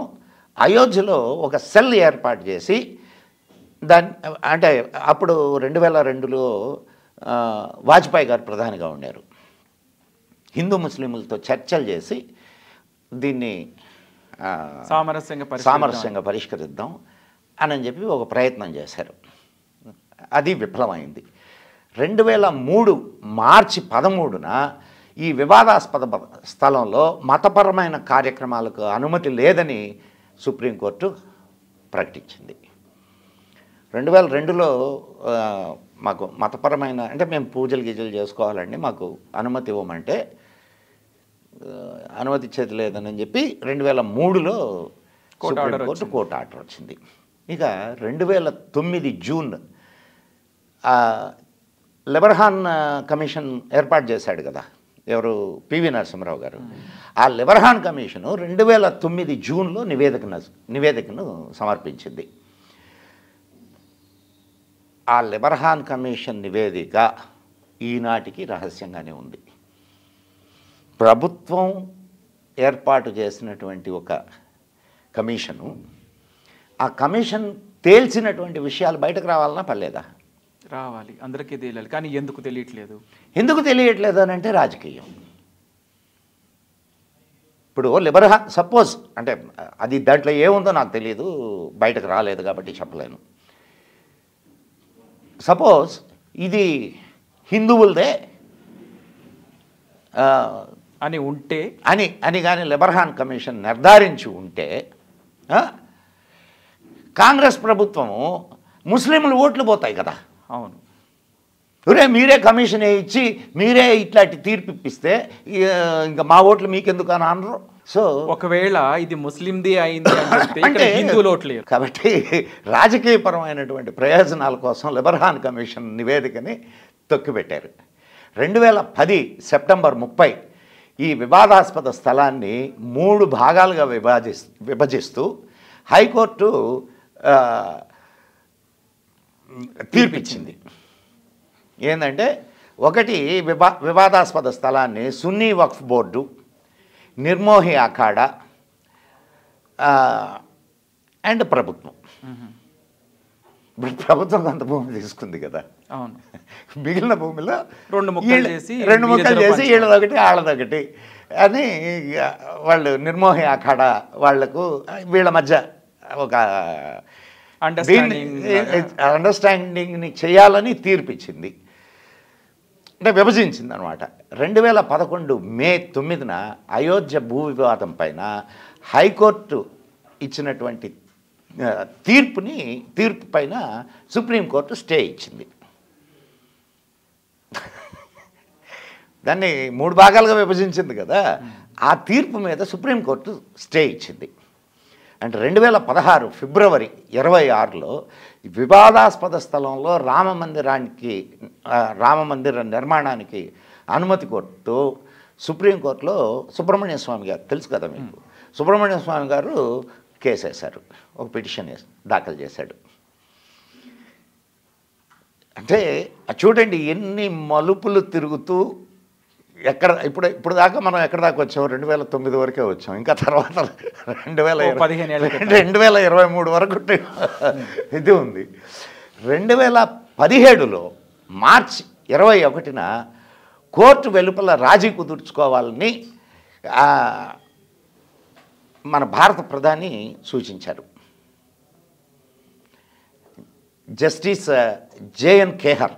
అయోధ్యలో ఒక సెల్ ఏర్పాటు చేసి అంటే అప్పుడు 2002లో వాజ్పేయి గారు ప్రధానిగా ఉన్నారు. హిందూ ముస్లింలతో చర్చలు చేసి దీన్ని సామరస్యంగా పరిష్కరిద్దాం అని చెప్పి ఒక ప్రయత్నం చేశారు. అది విఫలమైంది. 2003 మార్చి 13న ఈ వివాదాస్పద స్థలంలో మతపరమైన కార్యక్రమాలకు అనుమతి లేదని సుప్రీంకోర్టు ప్రకటించింది. 2002లో మాకు మతపరమైన అంటే మేము పూజలు గీజలు చేసుకోవాలండి, మాకు అనుమతి ఇవ్వమంటే అనుమతి ఇచ్చేది లేదని చెప్పి 2003లో సుప్రీంకోర్టు కోర్టు ఆర్డర్ వచ్చింది. ఇక 2009 జూన్ లెబర్హాన్ కమిషన్ ఏర్పాటు చేశాడు కదా ఎవరు, పివి నరసింహరావు గారు. ఆ లెబర్హాన్ కమిషను 2009 జూన్లో నివేదికను సమర్పించింది. ఆ లెబర్హాన్ కమిషన్ నివేదిక ఈనాటికి రహస్యంగానే ఉంది. ప్రభుత్వం ఏర్పాటు చేసినటువంటి ఒక కమిషను, ఆ కమిషన్ తేల్చినటువంటి విషయాలు బయటకు రావాలన్నా పర్లేదా? రావాలి, అందరికీ తెలియాలి. కానీ ఎందుకు తెలియట్లేదు అని అంటే రాజకీయం. ఇప్పుడు లెబర్హాన్ సపోజ్ అంటే అది దాంట్లో ఏముందో నాకు తెలియదు, బయటకు రాలేదు కాబట్టి చెప్పలేను. సపోజ్ ఇది హిందువులదే అని ఉంటే అని కానీ లెబర్హాన్ కమిషన్ నిర్ధారించి ఉంటే కాంగ్రెస్ ప్రభుత్వము ముస్లింలు ఓట్లు పోతాయి కదా. అవును, మీరే కమిషన్ ఇచ్చి మీరే ఇట్లాంటి తీర్పు ఇప్పిస్తే ఇంకా మా ఓట్లు మీకెందుకు అని అనరు. సో ఒకవేళ ఇది ముస్లింది అయింది అంటే హిందువులు ఓట్లు. కాబట్టి రాజకీయపరమైనటువంటి ప్రయోజనాల కోసం లెబర్హాన్ కమిషన్ నివేదికని తొక్కిపెట్టారు. 2010 సెప్టెంబర్ 30 ఈ వివాదాస్పద స్థలాన్ని 3 భాగాలుగా విభజిస్తూ హైకోర్టు తీర్పిచ్చింది. ఏంటంటే ఒకటి వివాదాస్పద స్థలాన్ని సున్నీ వక్ఫ్ బోర్డు, నిర్మోహి అఖాడా అండ్ ప్రభుత్వం. ప్రభుత్వం కొంత భూమి తీసుకుంది కదా, అవును, మిగిలిన భూమిలో 2 ముక్కలు చేసి వీళ్ళదొకటి వాళ్ళదొకటి అని వాళ్ళు నిర్మోహి అఖాడా వాళ్లకు వీళ్ళ మధ్య ఒక అండర్స్టాండింగ్ని చేయాలని తీర్పిచ్చింది, అంటే విభజించింది అనమాట. 2011 మే 9న అయోధ్య భూ వివాదం పైన హైకోర్టు ఇచ్చినటువంటి తీర్పు పైన సుప్రీంకోర్టు స్టే ఇచ్చింది. దాన్ని 3 భాగాలుగా విభజించింది కదా, ఆ తీర్పు మీద సుప్రీంకోర్టు స్టే ఇచ్చింది. అంటే 2016 ఫిబ్రవరి 26లో వివాదాస్పద స్థలంలో రామ మందిర నిర్మాణానికి అనుమతి కోరుతూ సుప్రీంకోర్టులో సుబ్రహ్మణ్య స్వామి గారు తెలుసు కదా మీకు, సుబ్రహ్మణ్య స్వామి గారు కేసు వేశారు, ఒక పిటిషన్ దాఖలు చేశాడు. అంటే చూడండి ఎన్ని మలుపులు తిరుగుతూ ఇప్పుడు దాకా మనం ఎక్కడ దాకా వచ్చాం, 2009 వరకే వచ్చాం. ఇంకా తర్వాత 2023 వరకు ఇది ఉంది. 2017లో మార్చి 21న కోర్టు వెలుపల రాజీ కుదుర్చుకోవాలని మన భారత ప్రధాని సూచించారు. జస్టిస్ జేఎన్ ఖేహర్,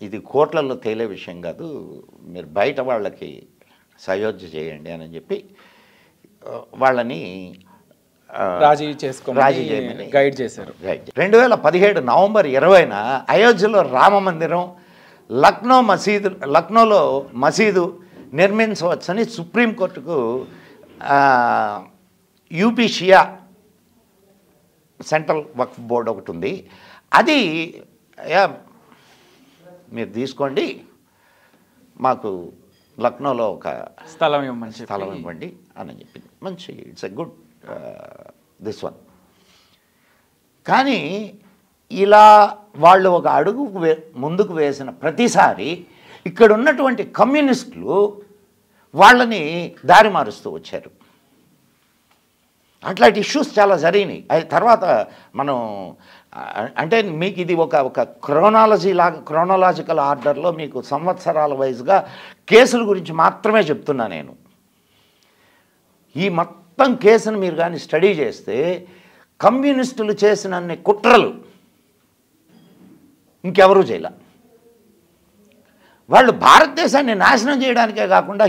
ఇది కోర్టులలో తేలే విషయం కాదు, మీరు బయట వాళ్ళకి సయోధ్య చేయండి అని చెప్పి వాళ్ళని రాజీ చేయమని గైడ్ చేశారు. 2017 నవంబర్ 20న అయోధ్యలో రామ మందిరం, లక్నోలో మసీదు నిర్మించవచ్చని సుప్రీంకోర్టుకు యూపీ షియా సెంట్రల్ వక్ఫ్ బోర్డు ఒకటి ఉంది, అది యా మీరు తీసుకోండి, మాకు లక్నోలో ఒక స్థలం ఇవ్వమని స్థలం ఇవ్వండి అని చెప్పింది. మంచి it's a good this one. కానీ ఇలా వాళ్ళు ఒక అడుగు ముందుకు వేసిన ప్రతిసారి ఇక్కడ ఉన్నటువంటి కమ్యూనిస్టులు వాళ్ళని దారి మారుస్తూ వచ్చారు. అట్లాంటి ఇష్యూస్ చాలా జరిగినాయి. అది తర్వాత మనం అంటే మీకు ఇది ఒక క్రోనాలజికల్ ఆర్డర్లో మీకు సంవత్సరాల వైజ్గా కేసుల గురించి మాత్రమే చెప్తున్నా నేను. ఈ మొత్తం కేసును మీరు కానీ స్టడీ చేస్తే కమ్యూనిస్టులు చేసినన్ని కుట్రలు ఇంకెవరూ చేయలే. వాళ్ళు భారతదేశాన్ని నాశనం చేయడానికే కాకుండా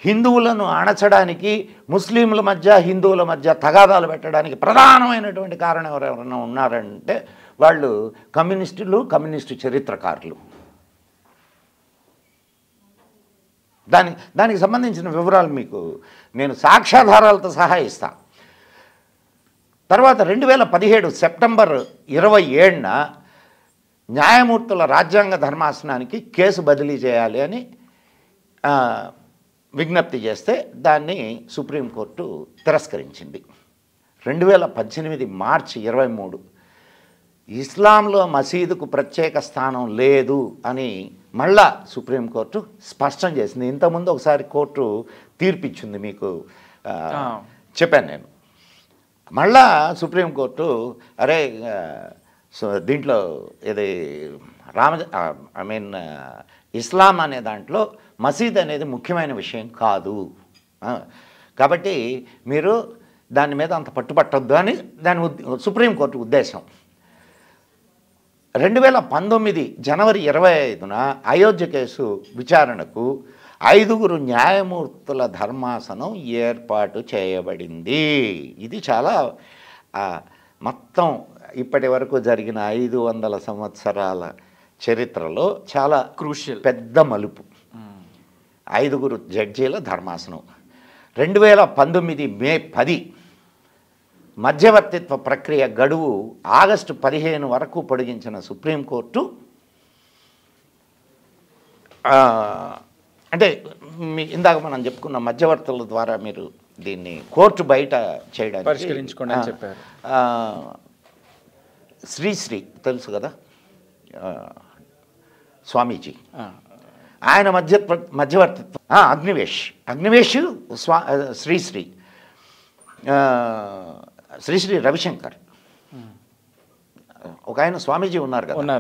హిందువులను అణచడానికి, ముస్లింల మధ్య హిందువుల మధ్య తగాదాలు పెట్టడానికి ప్రధానమైనటువంటి కారణం ఎవరైనా ఉన్నారంటే వాళ్ళు కమ్యూనిస్టులు, కమ్యూనిస్టు చరిత్రకారులు. దానికి సంబంధించిన వివరాలు మీకు నేను సాక్ష్యాధారాలతో సహా ఇస్తా. తర్వాత 2017 సెప్టెంబర్ 27న న్యాయమూర్తుల రాజ్యాంగ ధర్మాసనానికి కేసు బదిలీ చేయాలి అని విజ్ఞప్తి చేస్తే దాన్ని సుప్రీంకోర్టు తిరస్కరించింది. 2018 మార్చి 23 ఇస్లాంలో మసీదుకు ప్రత్యేక స్థానం లేదు అని మళ్ళా సుప్రీంకోర్టు స్పష్టం చేసింది. ఇంతకుముందు ఒకసారి కోర్టు తీర్పిచ్చింది, మీకు చెప్పాను నేను. మళ్ళా సుప్రీంకోర్టు అరే దీంట్లో ఇది ఇస్లాం అనే దాంట్లో మసీద్ అనేది ముఖ్యమైన విషయం కాదు, కాబట్టి మీరు దాని మీద అంత పట్టుబట్టొద్దు అని సుప్రీంకోర్టు ఉద్దేశం. 2019 జనవరి 25న అయోధ్య కేసు విచారణకు 5 న్యాయమూర్తుల ధర్మాసనం ఏర్పాటు చేయబడింది. ఇది చాలా మొత్తం ఇప్పటి వరకు జరిగిన 500 సంవత్సరాల చరిత్రలో చాలా క్రూషియల్ పెద్ద మలుపు. 5 జడ్జీల ధర్మాసనం. 2019 మే 10 మధ్యవర్తిత్వ ప్రక్రియ గడువు ఆగస్టు 15 వరకు పొడిగించిన సుప్రీంకోర్టు అంటే ఇందాక మనం చెప్పుకున్న మధ్యవర్తుల ద్వారా మీరు దీన్ని కోర్టు బయట చేయడానికి పరిష్కరించుకోండి అని చెప్పారు. తెలుసు కదా స్వామీజీ, ఆయన మధ్యవర్తిత్వం. అగ్నివేష్ శ్రీశ్రీ రవిశంకర్, ఒక ఆయన స్వామీజీ ఉన్నారు కదా,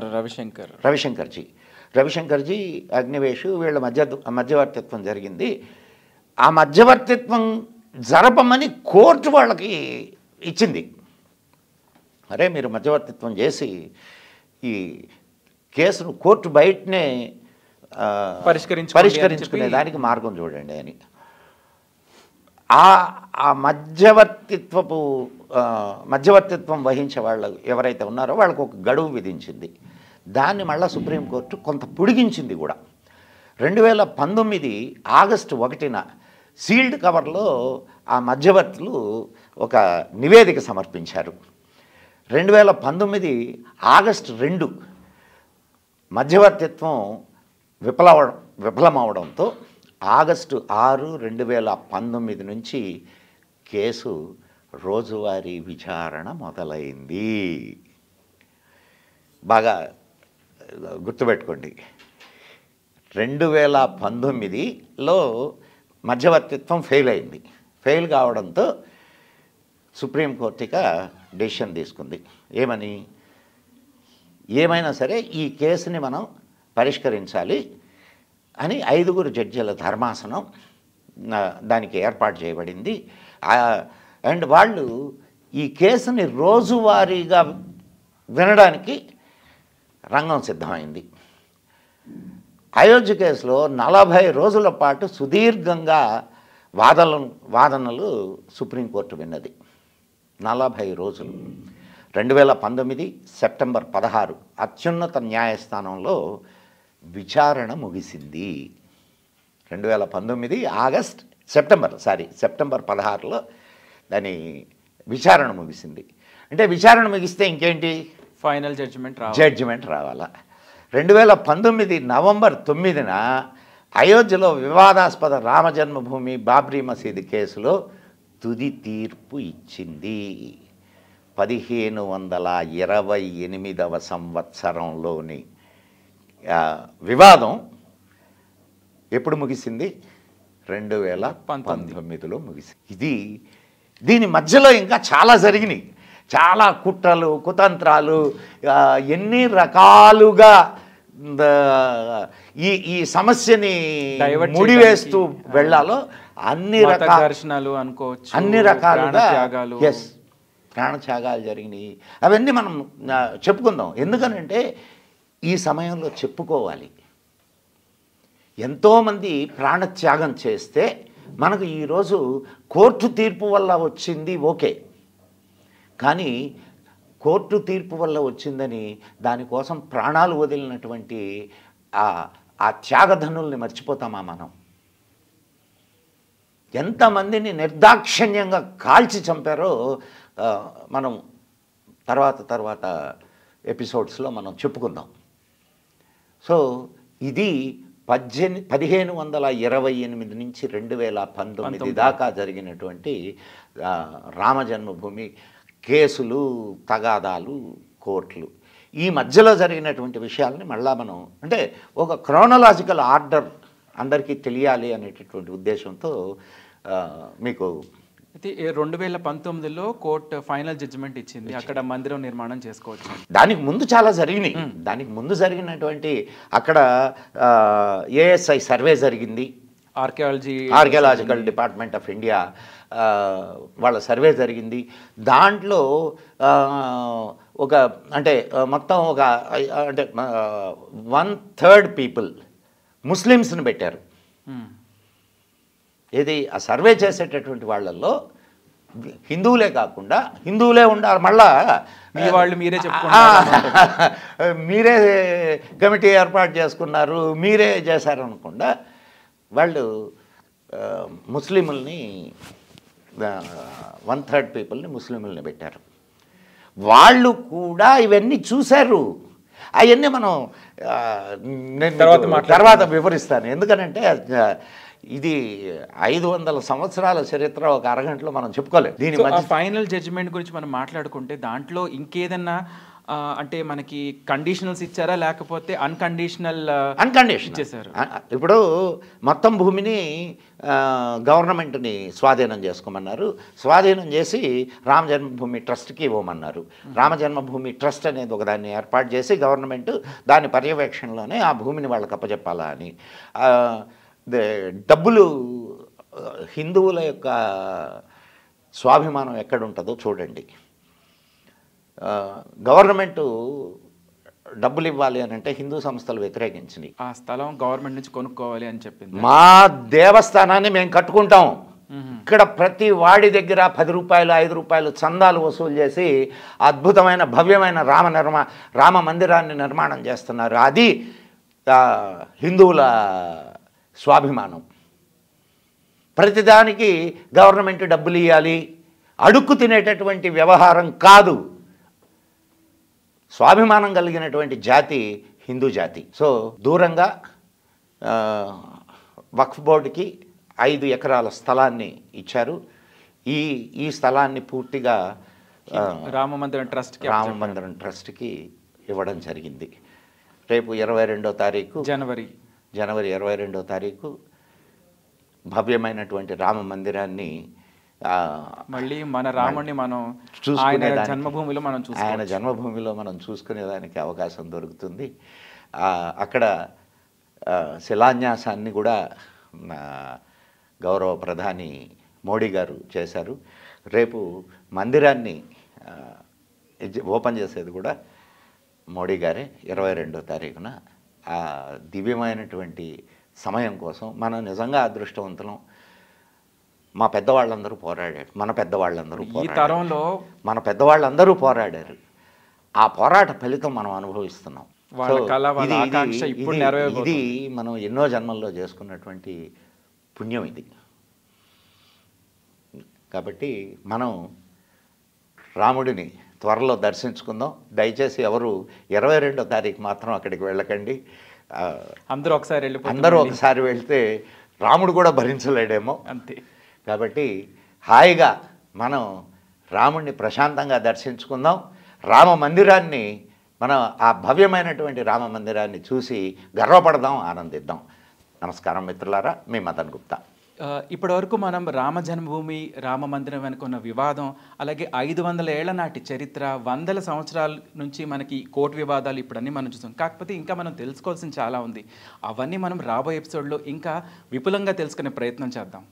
రవిశంకర్జీ అగ్నివేష్ వీళ్ళ మధ్యవర్తిత్వం జరిగింది. ఆ మధ్యవర్తిత్వం జరపమని కోర్టు వాళ్ళకి ఇచ్చింది. అరే మీరు మధ్యవర్తిత్వం చేసి ఈ కేసును కోర్టు బయటనే పరిష్కరించుకునే దానికి మార్గం చూడండి అని. ఆ మధ్యవర్తిత్వం వహించే వాళ్ళు ఎవరైతే ఉన్నారో వాళ్ళకు ఒక గడువు విధించింది. దాన్ని మళ్ళీ సుప్రీంకోర్టు కొంత పొడిగించింది కూడా. 2019 ఆగస్టు 1న సీల్డ్ కవర్లో ఆ మధ్యవర్తులు ఒక నివేదిక సమర్పించారు. 2019 ఆగస్టు 2 మధ్యవర్తిత్వం విఫలమవడంతో ఆగస్టు 6, 2019 నుంచి కేసు రోజువారీ విచారణ మొదలైంది. బాగా గుర్తుపెట్టుకోండి, 2019లో మధ్యవర్తిత్వం ఫెయిల్ అయింది. ఫెయిల్ కావడంతో సుప్రీంకోర్టు ఇక డెసిషన్ తీసుకుంది. ఏమైనా సరే ఈ కేసుని మనం పరిష్కరించాలి అని 5 జడ్జీల ధర్మాసనం దానికి ఏర్పాటు చేయబడింది. అండ్ వాళ్ళు ఈ కేసుని రోజువారీగా వినడానికి రంగం సిద్ధమైంది. అయోధ్య కేసులో 40 రోజుల పాటు సుదీర్ఘంగా వాదనలు సుప్రీంకోర్టు విన్నది. 40 రోజులు. 2019 సెప్టెంబర్ 16 అత్యున్నత న్యాయస్థానంలో విచారణ ముగిసింది. 2019 సెప్టెంబర్ 16లో దాని విచారణ ముగిసింది. అంటే విచారణ ముగిస్తే ఇంకేంటి, ఫైనల్ జడ్జిమెంట్ జడ్జిమెంట్ రావాలా. 2019 నవంబర్ 9న అయోధ్యలో వివాదాస్పద రామజన్మభూమి బాబ్రీ మసీదు కేసులో తుది తీర్పు ఇచ్చింది. 1528వ సంవత్సరంలోని వివాదం ఎప్పుడు ముగిసింది? 2019లో ముగిసింది. దీని మధ్యలో ఇంకా చాలా జరిగినాయి, చాలా కుట్రలు కుతంత్రాలు, ఎన్ని రకాలుగా ఈ సమస్యని ముడివేస్తూ వెళ్ళాలో అన్ని ఘర్షణలు అనుకోవచ్చు, అన్ని రకాలుగా ఎస్ ప్రాణత్యాగాలు జరిగినాయి. అవన్నీ మనం చెప్పుకుందాం. ఎందుకనంటే ఈ సమయంలో చెప్పుకోవాలి. ఎంతోమంది ప్రాణత్యాగం చేస్తే మనకు ఈరోజు కోర్టు తీర్పు వల్ల వచ్చింది ఓకే, కానీ కోర్టు తీర్పు వల్ల వచ్చిందని దానికోసం ప్రాణాలు వదిలినటువంటి ఆ త్యాగధనుల్ని మర్చిపోతామా మనం? ఎంతమందిని నిర్దాక్షిణ్యంగా కాల్చి చంపారో మనం తర్వాత ఎపిసోడ్స్లో మనం చెప్పుకుందాం. సో ఇది 1528 నుంచి 2019 దాకా జరిగినటువంటి రామజన్మభూమి కేసులు, తగాదాలు, కోర్టులు, ఈ మధ్యలో జరిగినటువంటి విషయాలని మళ్ళా మనం అంటే ఒక క్రోనలాజికల్ ఆర్డర్ అందరికీ తెలియాలి అనేటటువంటి ఉద్దేశంతో మీకు అయితే 2019లో కోర్టు ఫైనల్ జడ్జిమెంట్ ఇచ్చింది, అక్కడ మందిరం నిర్మాణం చేసుకోవచ్చు. దానికి ముందు చాలా జరిగినాయి. దానికి ముందు జరిగినటువంటి అక్కడ ఏఎస్ఐ సర్వే జరిగింది, ఆర్కియాలజికల్ డిపార్ట్మెంట్ ఆఫ్ ఇండియా వాళ్ళ సర్వే జరిగింది. దాంట్లో ఒక అంటే మొత్తం ఒక అంటే 1/3 పీపుల్ ముస్లిమ్స్ని పెట్టారు. ఏది ఆ సర్వే చేసేటటువంటి వాళ్ళల్లో హిందువులే కాకుండా హిందువులే ఉండాలి, మళ్ళా మీ వాళ్ళు మీరే చెప్పుకున్నారు, మీరే కమిటీ ఏర్పాటు చేసుకున్నారు, మీరే చేశారు అనకుండా వాళ్ళు ముస్లింలని 1/3 పీపుల్ని ముస్లింలని పెట్టారు. వాళ్ళు కూడా ఇవన్నీ చూశారు. అవన్నీ మనం తర్వాత వివరిస్తాను. ఎందుకనంటే ఇది 500 సంవత్సరాల చరిత్ర ఒక అరగంటలో మనం చెప్పుకోలేము. దీని ఫైనల్ జడ్జిమెంట్ గురించి మనం మాట్లాడుకుంటే దాంట్లో ఇంకేదన్నా అంటే మనకి కండిషనల్స్ ఇచ్చారా, లేకపోతే అన్కండిషన్ ఇచ్చేసారు? ఇప్పుడు మొత్తం భూమిని గవర్నమెంట్ని స్వాధీనం చేసుకోమన్నారు. స్వాధీనం చేసి రామ జన్మభూమి ట్రస్ట్కి ఇవ్వమన్నారు. రామ జన్మభూమి ట్రస్ట్ అనేది ఒకదాన్ని ఏర్పాటు చేసి గవర్నమెంట్ దాని పర్యవేక్షణలోనే ఆ భూమిని వాళ్ళకి అప్పచెప్పాలా అని. డబ్బులు హిందువుల యొక్క స్వాభిమానం ఎక్కడుంటుందో చూడండి. గవర్నమెంటు డబ్బులు ఇవ్వాలి అని అంటే హిందూ సంస్థలు వ్యతిరేకించినాయి. ఆ స్థలం గవర్నమెంట్ నుంచి కొనుక్కోవాలి అని చెప్పింది. మా దేవస్థానాన్ని మేము కట్టుకుంటాం, ఇక్కడ ప్రతి వాడి దగ్గర 10 రూపాయలు 5 రూపాయలు చందాలు వసూలు చేసి అద్భుతమైన భవ్యమైన రామ మందిరాన్ని నిర్మాణం చేస్తున్నారు. అది హిందువుల స్వాభిమానం. ప్రతిదానికి గవర్నమెంట్ డబ్బులు ఇవ్వాలి, అడుక్కు తినేటటువంటి వ్యవహారం కాదు. స్వాభిమానం కలిగినటువంటి జాతి హిందూ జాతి. సో దూరంగా వక్ఫ్ బోర్డుకి 5 ఎకరాల స్థలాన్ని ఇచ్చారు. ఈ స్థలాన్ని పూర్తిగా రామమందిరం ట్రస్ట్కి ఇవ్వడం జరిగింది. రేపు 22వ తారీఖు జనవరి 22వ తారీఖు భవ్యమైనటువంటి రామ మందిరాన్ని మళ్ళీ మన రాముడిని మనం ఆయన జన్మభూమిలో మనం చూసుకునేదానికి అవకాశం దొరుకుతుంది. అక్కడ శిలాన్యాసాన్ని కూడా గౌరవ ప్రధాని మోడీ గారు చేశారు. రేపు మందిరాన్ని ఓపెన్ చేసేది కూడా మోడీ గారే 22వ తారీఖున. ఆ దివ్యమైనటువంటి సమయం కోసం మనం నిజంగా అదృష్టవంతులం. మన పెద్దవాళ్ళందరూ పోరాడారు. ఆ పోరాట ఫలితం మనం అనుభవిస్తున్నాం. ఇది మనం ఎన్నో జన్మల్లో చేసుకున్నటువంటి పుణ్యం ఇది. కాబట్టి మనం రాముడిని త్వరలో దర్శించుకుందాం. దయచేసి ఎవరు 22వ తారీఖు మాత్రం అక్కడికి వెళ్ళకండి. అందరూ ఒకసారి అందరూ ఒకసారి వెళ్తే రాముడు కూడా భరించలేడేమో. అంతే. కాబట్టి హాయిగా మనం రాముడిని ప్రశాంతంగా దర్శించుకుందాం. రామ మందిరాన్ని మనం ఆ భవ్యమైనటువంటి రామ మందిరాన్ని చూసి గర్వపడదాం, ఆనందిద్దాం. నమస్కారం మిత్రులారా, మీ మదన్ గుప్తా. ఇప్పటివరకు మనం రామ జన్మభూమి, రామ మందిరం వెనుకున్న వివాదం, అలాగే 500 ఏళ్ల నాటి చరిత్ర, వందల సంవత్సరాల నుంచి మనకి కోర్టు వివాదాలు ఇప్పుడన్నీ మనం చూసాం. కాకపోతే ఇంకా మనం తెలుసుకోవాల్సిన చాలా ఉంది. అవన్నీ మనం రాబోయే ఎపిసోడ్లో ఇంకా విపులంగా తెలుసుకునే ప్రయత్నం చేద్దాం.